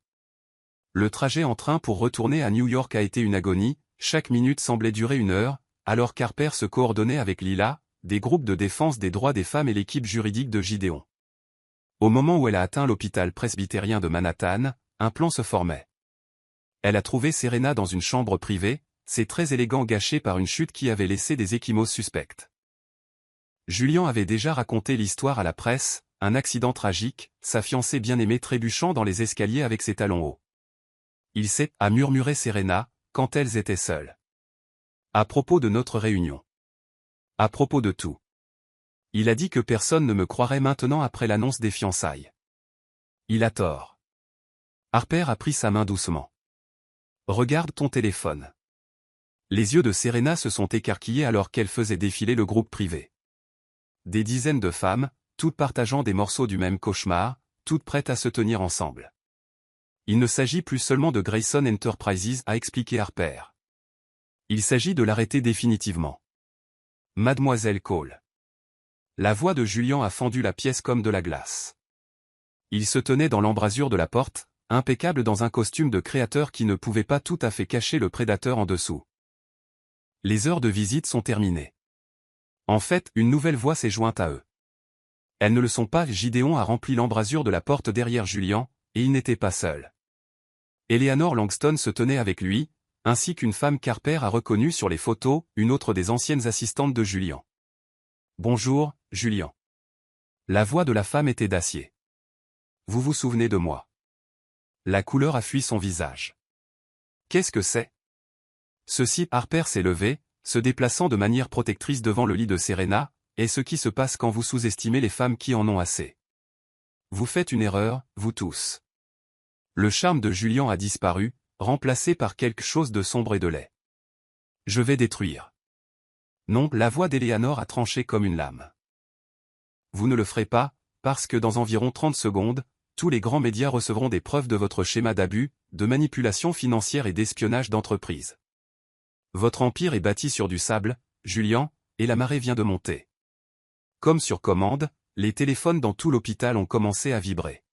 Le trajet en train pour retourner à New York a été une agonie, chaque minute semblait durer 1 heure, alors qu'Harper se coordonnait avec Lila, des groupes de défense des droits des femmes et l'équipe juridique de Gideon. Au moment où elle a atteint l'hôpital presbytérien de Manhattan, un plan se formait. Elle a trouvé Serena dans une chambre privée, ses traits élégants gâchés par une chute qui avait laissé des ecchymoses suspectes. Julian avait déjà raconté l'histoire à la presse, un accident tragique, sa fiancée bien-aimée trébuchant dans les escaliers avec ses talons hauts. Il sait, a murmuré Serena, quand elles étaient seules. À propos de notre réunion. À propos de tout. Il a dit que personne ne me croirait maintenant après l'annonce des fiançailles. Il a tort. Harper a pris sa main doucement. Regarde ton téléphone. Les yeux de Serena se sont écarquillés alors qu'elle faisait défiler le groupe privé. Des dizaines de femmes, toutes partageant des morceaux du même cauchemar, toutes prêtes à se tenir ensemble. Il ne s'agit plus seulement de Grayson Enterprises, a expliqué Harper. Il s'agit de l'arrêter définitivement. Mademoiselle Cole. La voix de Julian a fendu la pièce comme de la glace. Il se tenait dans l'embrasure de la porte, impeccable dans un costume de créateur qui ne pouvait pas tout à fait cacher le prédateur en dessous. Les heures de visite sont terminées. En fait, une nouvelle voix s'est jointe à eux. Elles ne le sont pas. Gideon a rempli l'embrasure de la porte derrière Julian, et il n'était pas seul. Eleanor Langston se tenait avec lui, ainsi qu'une femme qu'Harper a reconnue sur les photos, une autre des anciennes assistantes de Julian. « Bonjour, Julian. » La voix de la femme était d'acier. « Vous vous souvenez de moi ?» La couleur a fui son visage. « Qu'est-ce que c'est ?» Ceci, Harper s'est levé, se déplaçant de manière protectrice devant le lit de Serena, et ce qui se passe quand vous sous-estimez les femmes qui en ont assez. Vous faites une erreur, vous tous. Le charme de Julian a disparu, remplacé par quelque chose de sombre et de laid. Je vais détruire. Non, la voix d'Eleanor a tranché comme une lame. Vous ne le ferez pas, parce que dans environ 30 secondes, tous les grands médias recevront des preuves de votre schéma d'abus, de manipulation financière et d'espionnage d'entreprise. Votre empire est bâti sur du sable, Julian, et la marée vient de monter. Comme sur commande, les téléphones dans tout l'hôpital ont commencé à vibrer.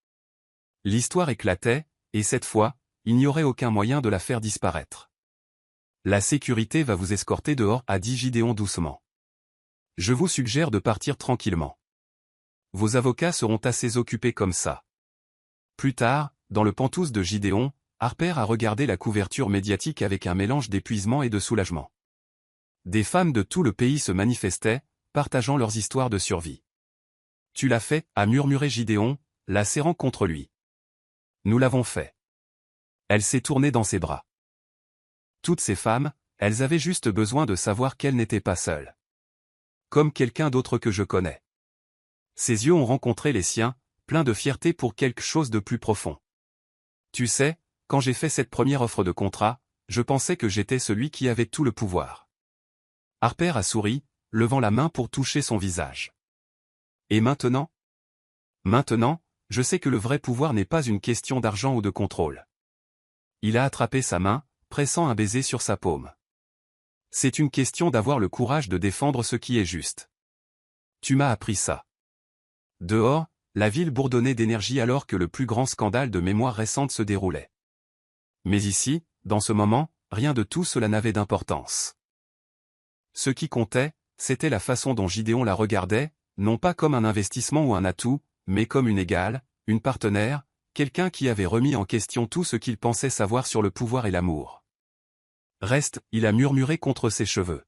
L'histoire éclatait, et cette fois, il n'y aurait aucun moyen de la faire disparaître. La sécurité va vous escorter dehors, a dit Gideon doucement. Je vous suggère de partir tranquillement. Vos avocats seront assez occupés comme ça. Plus tard, dans le pantouse de Gideon, Harper a regardé la couverture médiatique avec un mélange d'épuisement et de soulagement. Des femmes de tout le pays se manifestaient, partageant leurs histoires de survie. Tu l'as fait, a murmuré Gideon, la serrant contre lui. Nous l'avons fait. Elle s'est tournée dans ses bras. Toutes ces femmes, elles avaient juste besoin de savoir qu'elles n'étaient pas seules. Comme quelqu'un d'autre que je connais. Ses yeux ont rencontré les siens, pleins de fierté pour quelque chose de plus profond. Tu sais, quand j'ai fait cette première offre de contrat, je pensais que j'étais celui qui avait tout le pouvoir. Harper a souri, levant la main pour toucher son visage. Et maintenant ? Maintenant, je sais que le vrai pouvoir n'est pas une question d'argent ou de contrôle. Il a attrapé sa main, pressant un baiser sur sa paume. C'est une question d'avoir le courage de défendre ce qui est juste. Tu m'as appris ça. Dehors, la ville bourdonnait d'énergie alors que le plus grand scandale de mémoire récente se déroulait. Mais ici, dans ce moment, rien de tout cela n'avait d'importance. Ce qui comptait, c'était la façon dont Gideon la regardait, non pas comme un investissement ou un atout, mais comme une égale, une partenaire, quelqu'un qui avait remis en question tout ce qu'il pensait savoir sur le pouvoir et l'amour. Reste, il a murmuré contre ses cheveux.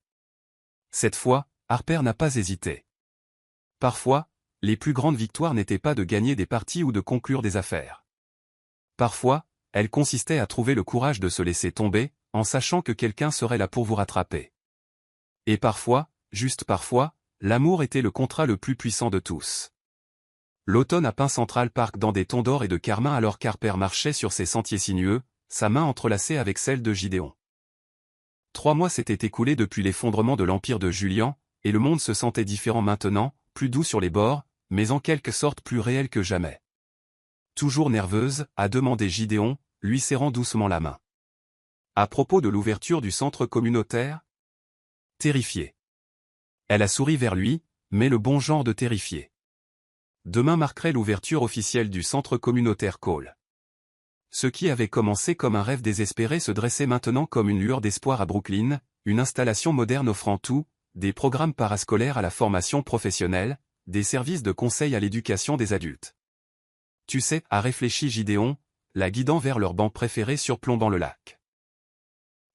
Cette fois, Harper n'a pas hésité. Parfois, les plus grandes victoires n'étaient pas de gagner des parties ou de conclure des affaires. Parfois, elles consistaient à trouver le courage de se laisser tomber, en sachant que quelqu'un serait là pour vous rattraper. Et parfois, juste parfois, l'amour était le contrat le plus puissant de tous. L'automne a peint Central Park dans des tons d'or et de carmin alors qu'Harper marchait sur ses sentiers sinueux, sa main entrelacée avec celle de Gideon. 3 mois s'étaient écoulés depuis l'effondrement de l'empire de Julian, et le monde se sentait différent maintenant, plus doux sur les bords, mais en quelque sorte plus réel que jamais. Toujours nerveuse, a demandé Gideon, lui serrant doucement la main. À propos de l'ouverture du centre communautaire ? Terrifiée. Elle a souri vers lui, mais le bon genre de terrifiée. Demain marquerait l'ouverture officielle du centre communautaire Cole. Ce qui avait commencé comme un rêve désespéré se dressait maintenant comme une lueur d'espoir à Brooklyn, une installation moderne offrant tout, des programmes parascolaires à la formation professionnelle, des services de conseil à l'éducation des adultes. Tu sais, a réfléchi Gideon, la guidant vers leur banc préféré surplombant le lac.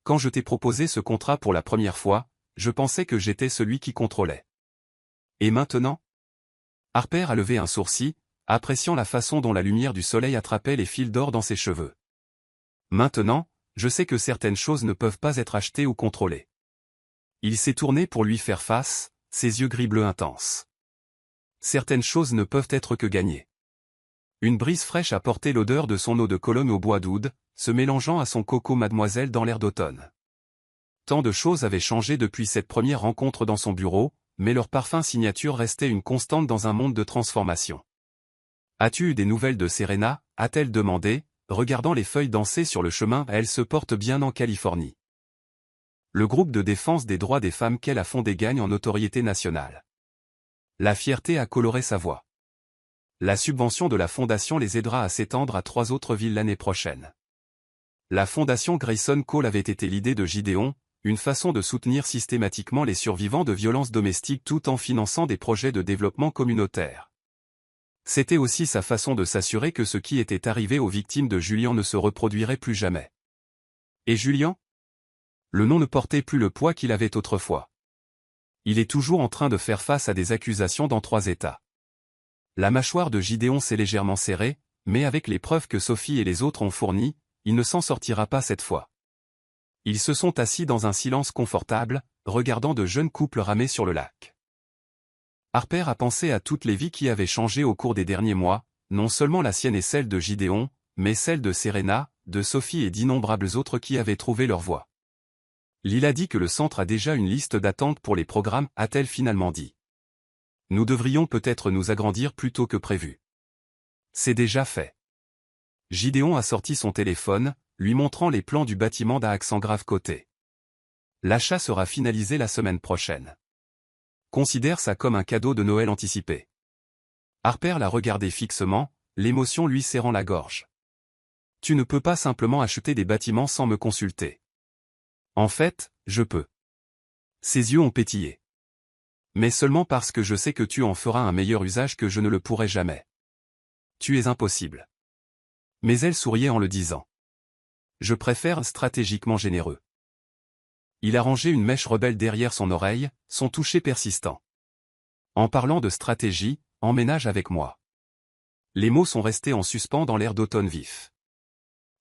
Quand je t'ai proposé ce contrat pour la première fois, je pensais que j'étais celui qui contrôlait. Et maintenant ? Harper a levé un sourcil, appréciant la façon dont la lumière du soleil attrapait les fils d'or dans ses cheveux. Maintenant, je sais que certaines choses ne peuvent pas être achetées ou contrôlées. Il s'est tourné pour lui faire face, ses yeux gris-bleu intenses. Certaines choses ne peuvent être que gagnées. Une brise fraîche a porté l'odeur de son eau de Cologne au bois d'oud, se mélangeant à son coco mademoiselle dans l'air d'automne. Tant de choses avaient changé depuis cette première rencontre dans son bureau, mais leur parfum signature restait une constante dans un monde de transformation. « As-tu eu des nouvelles de Serena ?» a-t-elle demandé, regardant les feuilles danser sur le chemin. Elle se porte bien en Californie. Le groupe de défense des droits des femmes qu'elle a fondé gagne en notoriété nationale. La fierté a coloré sa voix. La subvention de la fondation les aidera à s'étendre à 3 autres villes l'année prochaine. La fondation Grayson Cole avait été l'idée de Gideon, une façon de soutenir systématiquement les survivants de violences domestiques tout en finançant des projets de développement communautaire. C'était aussi sa façon de s'assurer que ce qui était arrivé aux victimes de Julian ne se reproduirait plus jamais. Et Julian ? Le nom ne portait plus le poids qu'il avait autrefois. Il est toujours en train de faire face à des accusations dans 3 États. La mâchoire de Gideon s'est légèrement serrée, mais avec les preuves que Sophie et les autres ont fournies, il ne s'en sortira pas cette fois. Ils se sont assis dans un silence confortable, regardant de jeunes couples ramer sur le lac. Harper a pensé à toutes les vies qui avaient changé au cours des derniers mois, non seulement la sienne et celle de Gideon, mais celle de Serena, de Sophie et d'innombrables autres qui avaient trouvé leur voie. Lila dit que le centre a déjà une liste d'attente pour les programmes, a-t-elle finalement dit. Nous devrions peut-être nous agrandir plus tôt que prévu. C'est déjà fait. Gideon a sorti son téléphone, lui montrant les plans du bâtiment d'un accent grave côté. L'achat sera finalisé la semaine prochaine. Considère ça comme un cadeau de Noël anticipé. Harper l'a regardé fixement, l'émotion lui serrant la gorge. Tu ne peux pas simplement acheter des bâtiments sans me consulter. En fait, je peux. Ses yeux ont pétillé. Mais seulement parce que je sais que tu en feras un meilleur usage que je ne le pourrai jamais. Tu es impossible. Mais elle souriait en le disant. Je préfère stratégiquement généreux. Il a rangé une mèche rebelle derrière son oreille, son toucher persistant. En parlant de stratégie, emménage avec moi. Les mots sont restés en suspens dans l'air d'automne vif.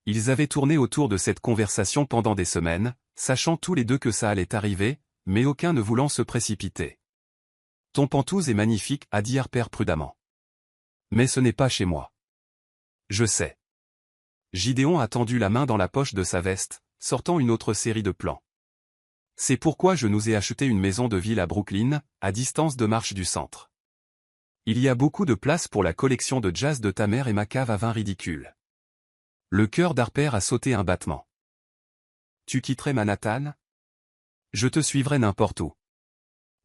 Ils avaient tourné autour de cette conversation pendant des semaines, sachant tous les deux que ça allait arriver, mais aucun ne voulant se précipiter. Ton pantouse est magnifique, a dit Harper prudemment. Mais ce n'est pas chez moi. Je sais. Gideon a tendu la main dans la poche de sa veste, sortant une autre série de plans. C'est pourquoi je nous ai acheté une maison de ville à Brooklyn, à distance de marche du centre. Il y a beaucoup de place pour la collection de jazz de ta mère et ma cave à vin ridicule. Le cœur d'Harper a sauté un battement. Tu quitterais Manhattan ? Je te suivrai n'importe où.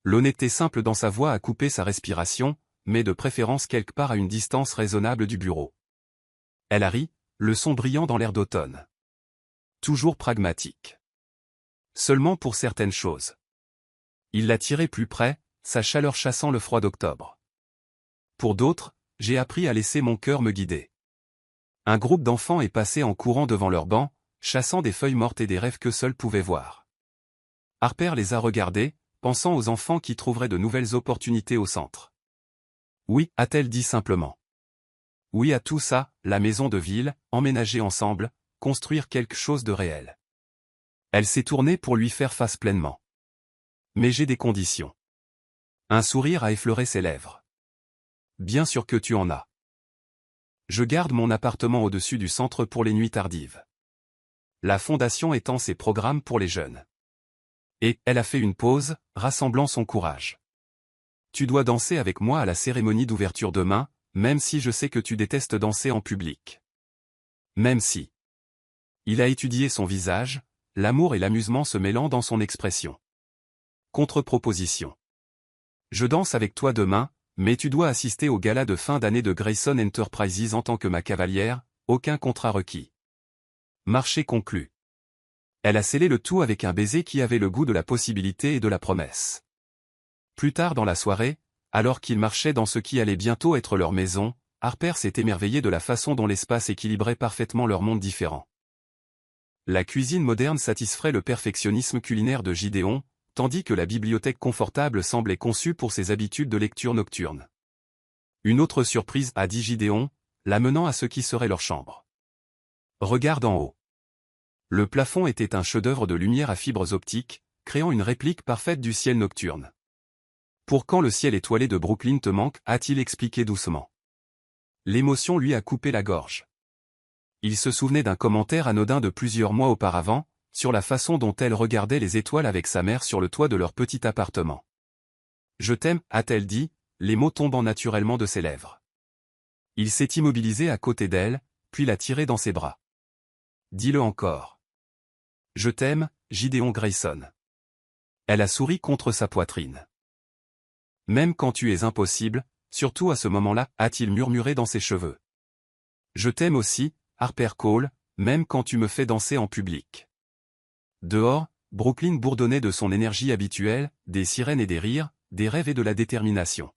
L'honnêteté simple dans sa voix a coupé sa respiration, mais de préférence quelque part à une distance raisonnable du bureau. Elle a ri, le son brillant dans l'air d'automne. Toujours pragmatique. Seulement pour certaines choses. Il l'a tiré plus près, sa chaleur chassant le froid d'octobre. Pour d'autres, j'ai appris à laisser mon cœur me guider. Un groupe d'enfants est passé en courant devant leur banc, chassant des feuilles mortes et des rêves que seuls pouvaient voir. Harper les a regardés, pensant aux enfants qui trouveraient de nouvelles opportunités au centre. Oui, a-t-elle dit simplement. Oui à tout ça, la maison de ville, emménager ensemble, construire quelque chose de réel. Elle s'est tournée pour lui faire face pleinement. Mais j'ai des conditions. Un sourire a effleuré ses lèvres. Bien sûr que tu en as. Je garde mon appartement au-dessus du centre pour les nuits tardives. La fondation étend ses programmes pour les jeunes. Et, elle a fait une pause, rassemblant son courage. Tu dois danser avec moi à la cérémonie d'ouverture demain, même si je sais que tu détestes danser en public. Même si. Il a étudié son visage, l'amour et l'amusement se mêlant dans son expression. Contre-proposition. Je danse avec toi demain, mais tu dois assister au gala de fin d'année de Grayson Enterprises en tant que ma cavalière, aucun contrat requis. Marché conclu. Elle a scellé le tout avec un baiser qui avait le goût de la possibilité et de la promesse. Plus tard dans la soirée, alors qu'ils marchaient dans ce qui allait bientôt être leur maison, Harper s'est émerveillé de la façon dont l'espace équilibrait parfaitement leurs mondes différents. La cuisine moderne satisferait le perfectionnisme culinaire de Gideon, tandis que la bibliothèque confortable semblait conçue pour ses habitudes de lecture nocturne. Une autre surprise, a dit Gideon, l'amenant à ce qui serait leur chambre. Regarde en haut. Le plafond était un chef-d'œuvre de lumière à fibres optiques, créant une réplique parfaite du ciel nocturne. Pour quand le ciel étoilé de Brooklyn te manque, a-t-il expliqué doucement. L'émotion lui a coupé la gorge. Il se souvenait d'un commentaire anodin de plusieurs mois auparavant, sur la façon dont elle regardait les étoiles avec sa mère sur le toit de leur petit appartement. « Je t'aime », a-t-elle dit, les mots tombant naturellement de ses lèvres. Il s'est immobilisé à côté d'elle, puis l'a tirée dans ses bras. « Dis-le encore. »« Je t'aime, Gideon Grayson. » Elle a souri contre sa poitrine. « Même quand tu es impossible, surtout à ce moment-là, a-t-il murmuré dans ses cheveux. « Je t'aime aussi, Harper Cole, même quand tu me fais danser en public. » Dehors, Brooklyn bourdonnait de son énergie habituelle, des sirènes et des rires, des rêves et de la détermination.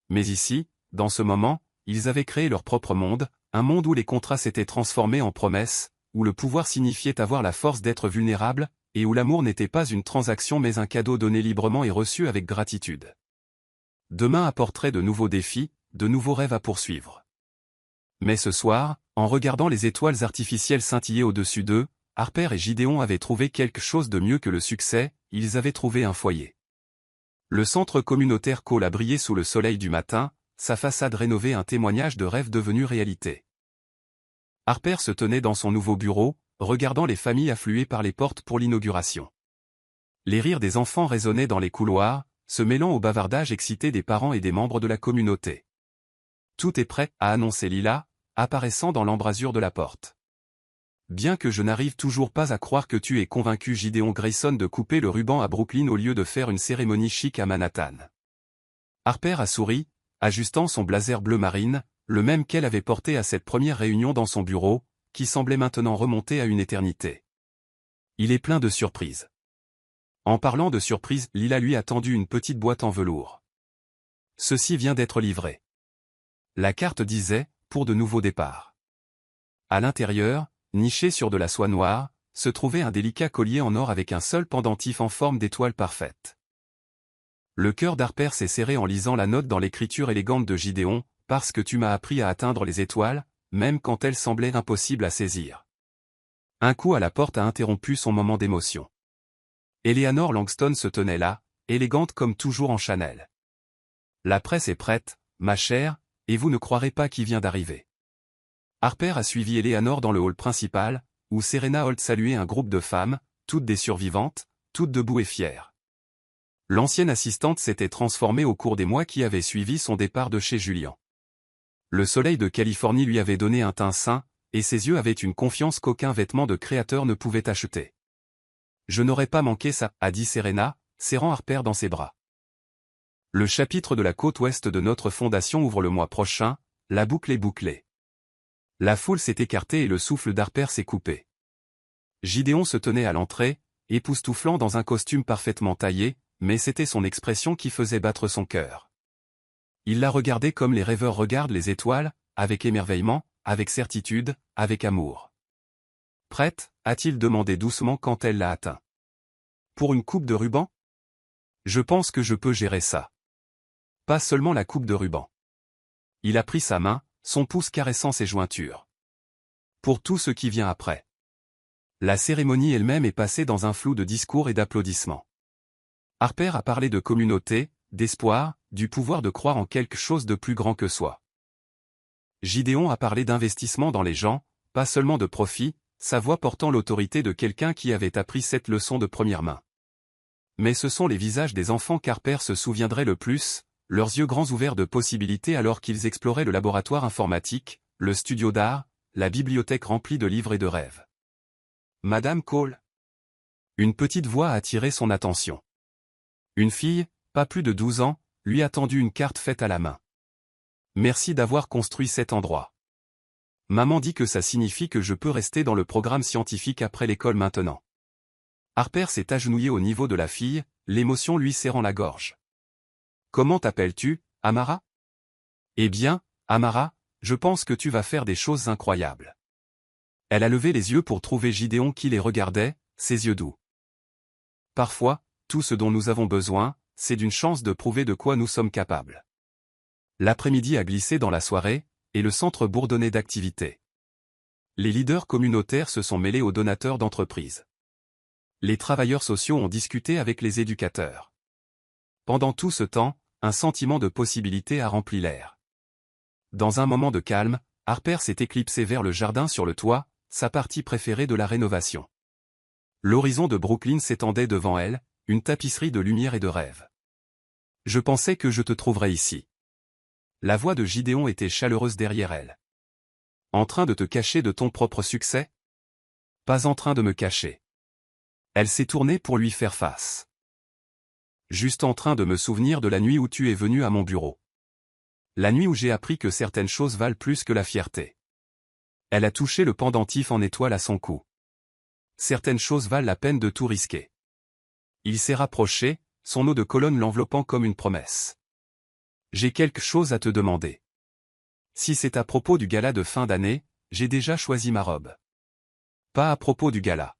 Mais ici, dans ce moment, ils avaient créé leur propre monde, un monde où les contrats s'étaient transformés en promesses, où le pouvoir signifiait avoir la force d'être vulnérable, et où l'amour n'était pas une transaction mais un cadeau donné librement et reçu avec gratitude. Demain apporterait de nouveaux défis, de nouveaux rêves à poursuivre. Mais ce soir, en regardant les étoiles artificielles scintiller au-dessus d'eux, Harper et Gideon avaient trouvé quelque chose de mieux que le succès, ils avaient trouvé un foyer. Le centre communautaire Cole a brillé sous le soleil du matin, sa façade rénovée un témoignage de rêve devenu réalité. Harper se tenait dans son nouveau bureau, regardant les familles affluer par les portes pour l'inauguration. Les rires des enfants résonnaient dans les couloirs, se mêlant au bavardage excité des parents et des membres de la communauté. « Tout est prêt », a annoncé Lila, apparaissant dans l'embrasure de la porte. « Bien que je n'arrive toujours pas à croire que tu aies convaincu Gideon Grayson de couper le ruban à Brooklyn au lieu de faire une cérémonie chic à Manhattan. » Harper a souri, ajustant son blazer bleu marine, le même qu'elle avait porté à cette première réunion dans son bureau, qui semblait maintenant remonter à une éternité. Il est plein de surprises. En parlant de surprises, Lila lui a tendu une petite boîte en velours. Ceci vient d'être livré. La carte disait, pour de nouveaux départs. À l'intérieur, niché sur de la soie noire, se trouvait un délicat collier en or avec un seul pendentif en forme d'étoile parfaite. Le cœur d'Harper s'est serré en lisant la note dans l'écriture élégante de Gideon, parce que tu m'as appris à atteindre les étoiles, même quand elles semblaient impossibles à saisir. Un coup à la porte a interrompu son moment d'émotion. Eleanor Langston se tenait là, élégante comme toujours en Chanel. La presse est prête, ma chère, et vous ne croirez pas qui vient d'arriver. Harper a suivi Eleanor dans le hall principal, où Serena Holt saluait un groupe de femmes, toutes des survivantes, toutes debout et fières. L'ancienne assistante s'était transformée au cours des mois qui avaient suivi son départ de chez Julian. Le soleil de Californie lui avait donné un teint sain, et ses yeux avaient une confiance qu'aucun vêtement de créateur ne pouvait acheter. « Je n'aurais pas manqué ça », a dit Serena, serrant Harper dans ses bras. Le chapitre de la côte ouest de notre fondation ouvre le mois prochain, la boucle est bouclée. La foule s'est écartée et le souffle d'Harper s'est coupé. Gideon se tenait à l'entrée, époustouflant dans un costume parfaitement taillé, mais c'était son expression qui faisait battre son cœur. Il la regardait comme les rêveurs regardent les étoiles, avec émerveillement, avec certitude, avec amour. « Prête ?» a-t-il demandé doucement quand elle l'a atteint. « Pour une coupe de ruban ? Je pense que je peux gérer ça. Pas seulement la coupe de ruban. » Il a pris sa main, son pouce caressant ses jointures. « Pour tout ce qui vient après. » La cérémonie elle-même est passée dans un flou de discours et d'applaudissements. Harper a parlé de communauté, d'espoir, du pouvoir de croire en quelque chose de plus grand que soi. Gideon a parlé d'investissement dans les gens, pas seulement de profit, sa voix portant l'autorité de quelqu'un qui avait appris cette leçon de première main. Mais ce sont les visages des enfants qu'Harper se souviendrait le plus, leurs yeux grands ouverts de possibilités alors qu'ils exploraient le laboratoire informatique, le studio d'art, la bibliothèque remplie de livres et de rêves. « Madame Cole ?» Une petite voix a attiré son attention. Une fille, pas plus de 12 ans, lui a tendu une carte faite à la main. « Merci d'avoir construit cet endroit. Maman dit que ça signifie que je peux rester dans le programme scientifique après l'école maintenant. » Harper s'est agenouillé au niveau de la fille, l'émotion lui serrant la gorge. « Comment t'appelles-tu, Amara ? » « Eh bien, Amara, je pense que tu vas faire des choses incroyables. » Elle a levé les yeux pour trouver Gideon qui les regardait, ses yeux doux. « Parfois, tout ce dont nous avons besoin, c'est d'une chance de prouver de quoi nous sommes capables. » L'après-midi a glissé dans la soirée, et le centre bourdonnait d'activités. Les leaders communautaires se sont mêlés aux donateurs d'entreprises. Les travailleurs sociaux ont discuté avec les éducateurs. Pendant tout ce temps, un sentiment de possibilité a rempli l'air. Dans un moment de calme, Harper s'est éclipsée vers le jardin sur le toit, sa partie préférée de la rénovation. L'horizon de Brooklyn s'étendait devant elle, une tapisserie de lumière et de rêves. « Je pensais que je te trouverais ici. » La voix de Gideon était chaleureuse derrière elle. « En train de te cacher de ton propre succès ? » Pas en train de me cacher. Elle s'est tournée pour lui faire face. Juste en train de me souvenir de la nuit où tu es venu à mon bureau. La nuit où j'ai appris que certaines choses valent plus que la fierté. Elle a touché le pendentif en étoile à son cou. Certaines choses valent la peine de tout risquer. Il s'est rapproché, son eau de colonne l'enveloppant comme une promesse. J'ai quelque chose à te demander. Si c'est à propos du gala de fin d'année, j'ai déjà choisi ma robe. Pas à propos du gala.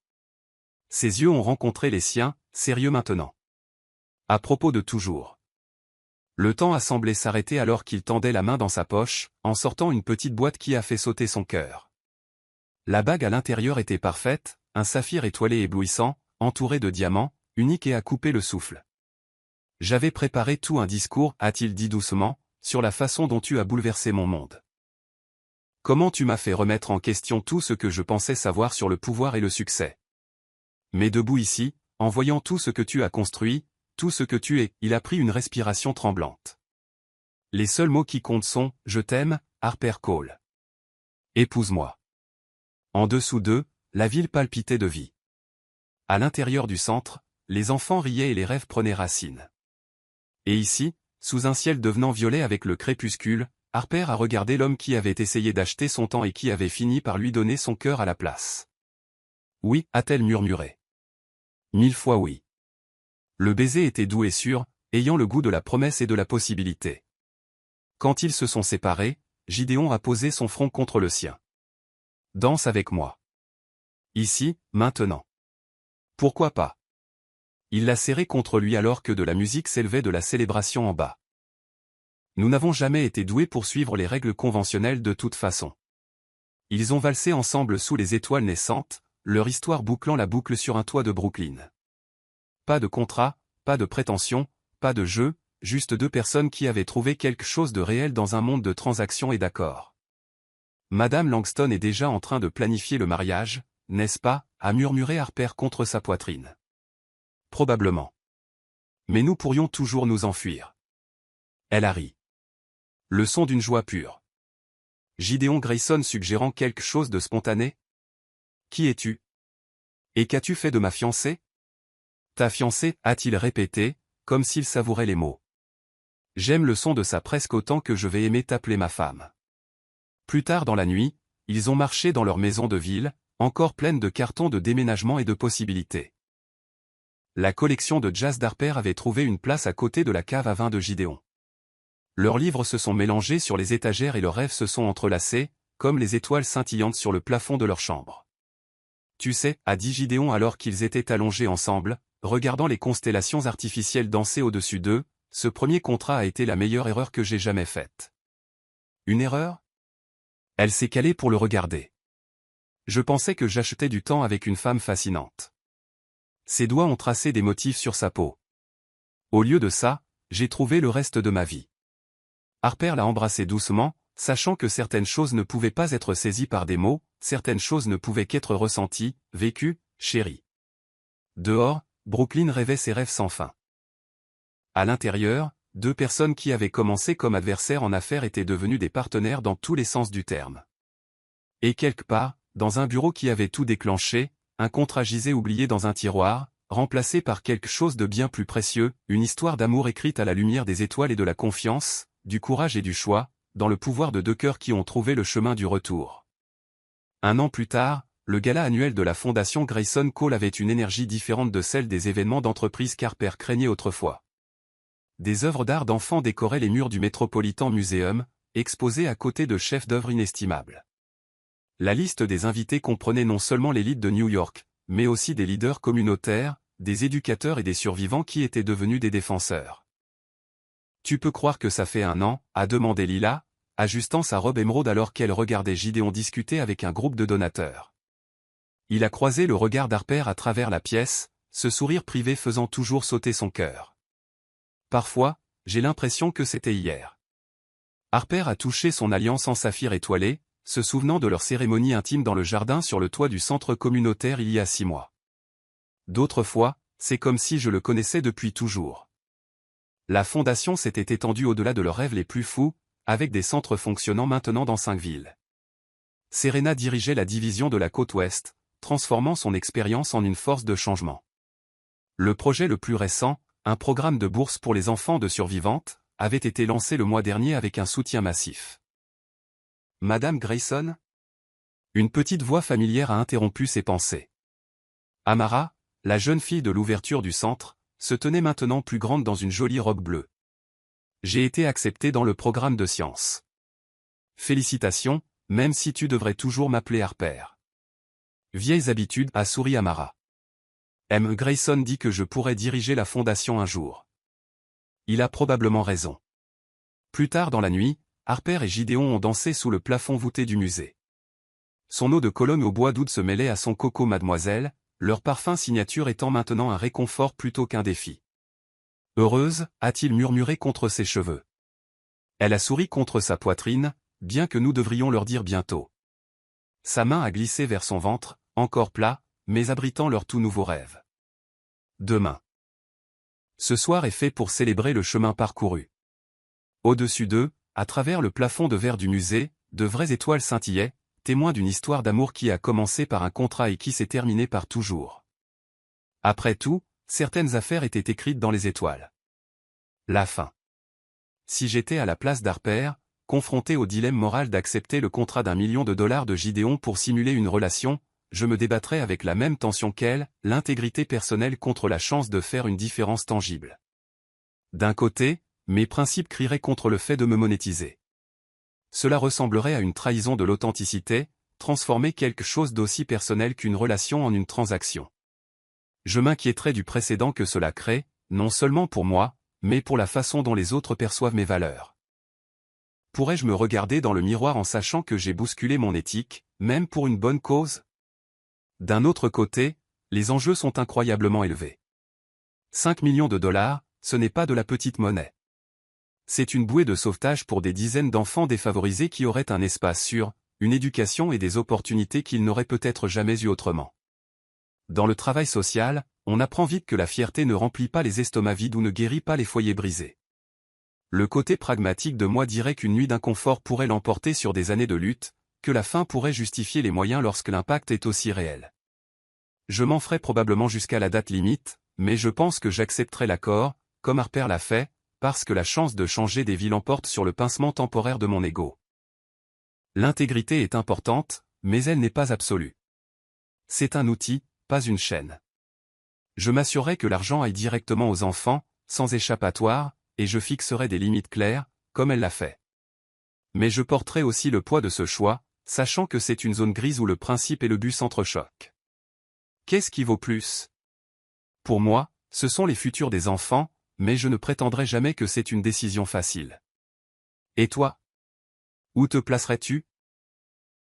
Ses yeux ont rencontré les siens, sérieux maintenant. À propos de toujours. Le temps a semblé s'arrêter alors qu'il tendait la main dans sa poche, en sortant une petite boîte qui a fait sauter son cœur. La bague à l'intérieur était parfaite, un saphir étoilé éblouissant, entouré de diamants, unique et à couper le souffle. J'avais préparé tout un discours, a-t-il dit doucement, sur la façon dont tu as bouleversé mon monde. Comment tu m'as fait remettre en question tout ce que je pensais savoir sur le pouvoir et le succès. Mais debout ici, en voyant tout ce que tu as construit, tout ce que tu es, il a pris une respiration tremblante. Les seuls mots qui comptent sont « Je t'aime, Harper Cole. Épouse-moi ». En dessous d'eux, la ville palpitait de vie. À l'intérieur du centre, les enfants riaient et les rêves prenaient racine. Et ici, sous un ciel devenant violet avec le crépuscule, Harper a regardé l'homme qui avait essayé d'acheter son temps et qui avait fini par lui donner son cœur à la place. Oui, a-t-elle murmuré. 1000 fois oui. Le baiser était doux et sûr, ayant le goût de la promesse et de la possibilité. Quand ils se sont séparés, Gideon a posé son front contre le sien. Danse avec moi. Ici, maintenant. Pourquoi pas? Il l'a serré contre lui alors que de la musique s'élevait de la célébration en bas. Nous n'avons jamais été doués pour suivre les règles conventionnelles de toute façon. Ils ont valsé ensemble sous les étoiles naissantes, leur histoire bouclant la boucle sur un toit de Brooklyn. Pas de contrat, pas de prétention, pas de jeu, juste deux personnes qui avaient trouvé quelque chose de réel dans un monde de transactions et d'accords. Madame Langston est déjà en train de planifier le mariage, n'est-ce pas, a murmuré Harper contre sa poitrine. Probablement. Mais nous pourrions toujours nous enfuir. Elle a ri. Le son d'une joie pure. Gideon Grayson suggérant quelque chose de spontané. Qui es-tu? Et qu'as-tu fait de ma fiancée? Ta fiancée, a-t-il répété, comme s'il savourait les mots. J'aime le son de ça presque autant que je vais aimer t'appeler ma femme. Plus tard dans la nuit, ils ont marché dans leur maison de ville, encore pleine de cartons de déménagement et de possibilités. La collection de jazz d'Harper avait trouvé une place à côté de la cave à vin de Gideon. Leurs livres se sont mélangés sur les étagères et leurs rêves se sont entrelacés, comme les étoiles scintillantes sur le plafond de leur chambre. Tu sais, a dit Gideon alors qu'ils étaient allongés ensemble, regardant les constellations artificielles danser au-dessus d'eux, ce premier contrat a été la meilleure erreur que j'ai jamais faite. Une erreur? Elle s'est calée pour le regarder. Je pensais que j'achetais du temps avec une femme fascinante. Ses doigts ont tracé des motifs sur sa peau. Au lieu de ça, j'ai trouvé le reste de ma vie. Harper l'a embrassé doucement, sachant que certaines choses ne pouvaient pas être saisies par des mots, certaines choses ne pouvaient qu'être ressenties, vécues, chéries. Dehors, Brooklyn rêvait ses rêves sans fin. À l'intérieur, deux personnes qui avaient commencé comme adversaires en affaires étaient devenues des partenaires dans tous les sens du terme. Et quelque part, dans un bureau qui avait tout déclenché, un contrat gisait oublié dans un tiroir, remplacé par quelque chose de bien plus précieux, une histoire d'amour écrite à la lumière des étoiles et de la confiance, du courage et du choix, dans le pouvoir de deux cœurs qui ont trouvé le chemin du retour. Un an plus tard, le gala annuel de la Fondation Grayson Cole avait une énergie différente de celle des événements d'entreprise qu'Harper craignait autrefois. Des œuvres d'art d'enfants décoraient les murs du Metropolitan Museum, exposés à côté de chefs-d'œuvre inestimables. La liste des invités comprenait non seulement l'élite de New York, mais aussi des leaders communautaires, des éducateurs et des survivants qui étaient devenus des défenseurs. Tu peux croire que ça fait un an, a demandé Lila, ajustant sa robe émeraude alors qu'elle regardait Gideon discuter avec un groupe de donateurs. Il a croisé le regard d'Harper à travers la pièce, ce sourire privé faisant toujours sauter son cœur. Parfois, j'ai l'impression que c'était hier. Harper a touché son alliance en saphir étoilé, se souvenant de leur cérémonie intime dans le jardin sur le toit du centre communautaire il y a 6 mois. D'autres fois, c'est comme si je le connaissais depuis toujours. La fondation s'était étendue au-delà de leurs rêves les plus fous, avec des centres fonctionnant maintenant dans 5 villes. Serena dirigeait la division de la côte ouest, transformant son expérience en une force de changement. Le projet le plus récent, un programme de bourse pour les enfants de survivantes, avait été lancé le mois dernier avec un soutien massif. Madame Grayson? Une petite voix familière a interrompu ses pensées. Amara, la jeune fille de l'ouverture du centre, se tenait maintenant plus grande dans une jolie robe bleue. J'ai été acceptée dans le programme de sciences. Félicitations, même si tu devrais toujours m'appeler Harper. Vieilles habitudes, a souri Amara. M. Grayson dit que je pourrais diriger la fondation un jour. Il a probablement raison. Plus tard dans la nuit, Harper et Gideon ont dansé sous le plafond voûté du musée. Son eau de Cologne au bois d'oud se mêlait à son coco mademoiselle, leur parfum signature étant maintenant un réconfort plutôt qu'un défi. Heureuse, a-t-il murmuré contre ses cheveux. Elle a souri contre sa poitrine, bien que nous devrions leur dire bientôt. Sa main a glissé vers son ventre, encore plat, mais abritant leur tout nouveau rêve. Demain. Ce soir est fait pour célébrer le chemin parcouru. Au-dessus d'eux, à travers le plafond de verre du musée, de vraies étoiles scintillaient, témoins d'une histoire d'amour qui a commencé par un contrat et qui s'est terminée par toujours. Après tout, certaines affaires étaient écrites dans les étoiles. La fin. Si j'étais à la place d'Harper, confronté au dilemme moral d'accepter le contrat d'1 million de dollars de Gideon pour simuler une relation, je me débattrais avec la même tension qu'elle, l'intégrité personnelle contre la chance de faire une différence tangible. D'un côté, mes principes crieraient contre le fait de me monétiser. Cela ressemblerait à une trahison de l'authenticité, transformer quelque chose d'aussi personnel qu'une relation en une transaction. Je m'inquiéterais du précédent que cela crée, non seulement pour moi, mais pour la façon dont les autres perçoivent mes valeurs. Pourrais-je me regarder dans le miroir en sachant que j'ai bousculé mon éthique, même pour une bonne cause? D'un autre côté, les enjeux sont incroyablement élevés. 5 millions de dollars, ce n'est pas de la petite monnaie. C'est une bouée de sauvetage pour des dizaines d'enfants défavorisés qui auraient un espace sûr, une éducation et des opportunités qu'ils n'auraient peut-être jamais eues autrement. Dans le travail social, on apprend vite que la fierté ne remplit pas les estomacs vides ou ne guérit pas les foyers brisés. Le côté pragmatique de moi dirait qu'une nuit d'inconfort pourrait l'emporter sur des années de lutte, que la fin pourrait justifier les moyens lorsque l'impact est aussi réel. Je m'en ferai probablement jusqu'à la date limite, mais je pense que j'accepterai l'accord, comme Harper l'a fait, parce que la chance de changer des vies l'emporte sur le pincement temporaire de mon ego. L'intégrité est importante, mais elle n'est pas absolue. C'est un outil, pas une chaîne. Je m'assurerai que l'argent aille directement aux enfants, sans échappatoire, et je fixerai des limites claires, comme elle l'a fait. Mais je porterai aussi le poids de ce choix, sachant que c'est une zone grise où le principe et le but s'entrechoquent. Qu'est-ce qui vaut plus? Pour moi, ce sont les futurs des enfants, mais je ne prétendrai jamais que c'est une décision facile. Et toi? Où te placerais-tu?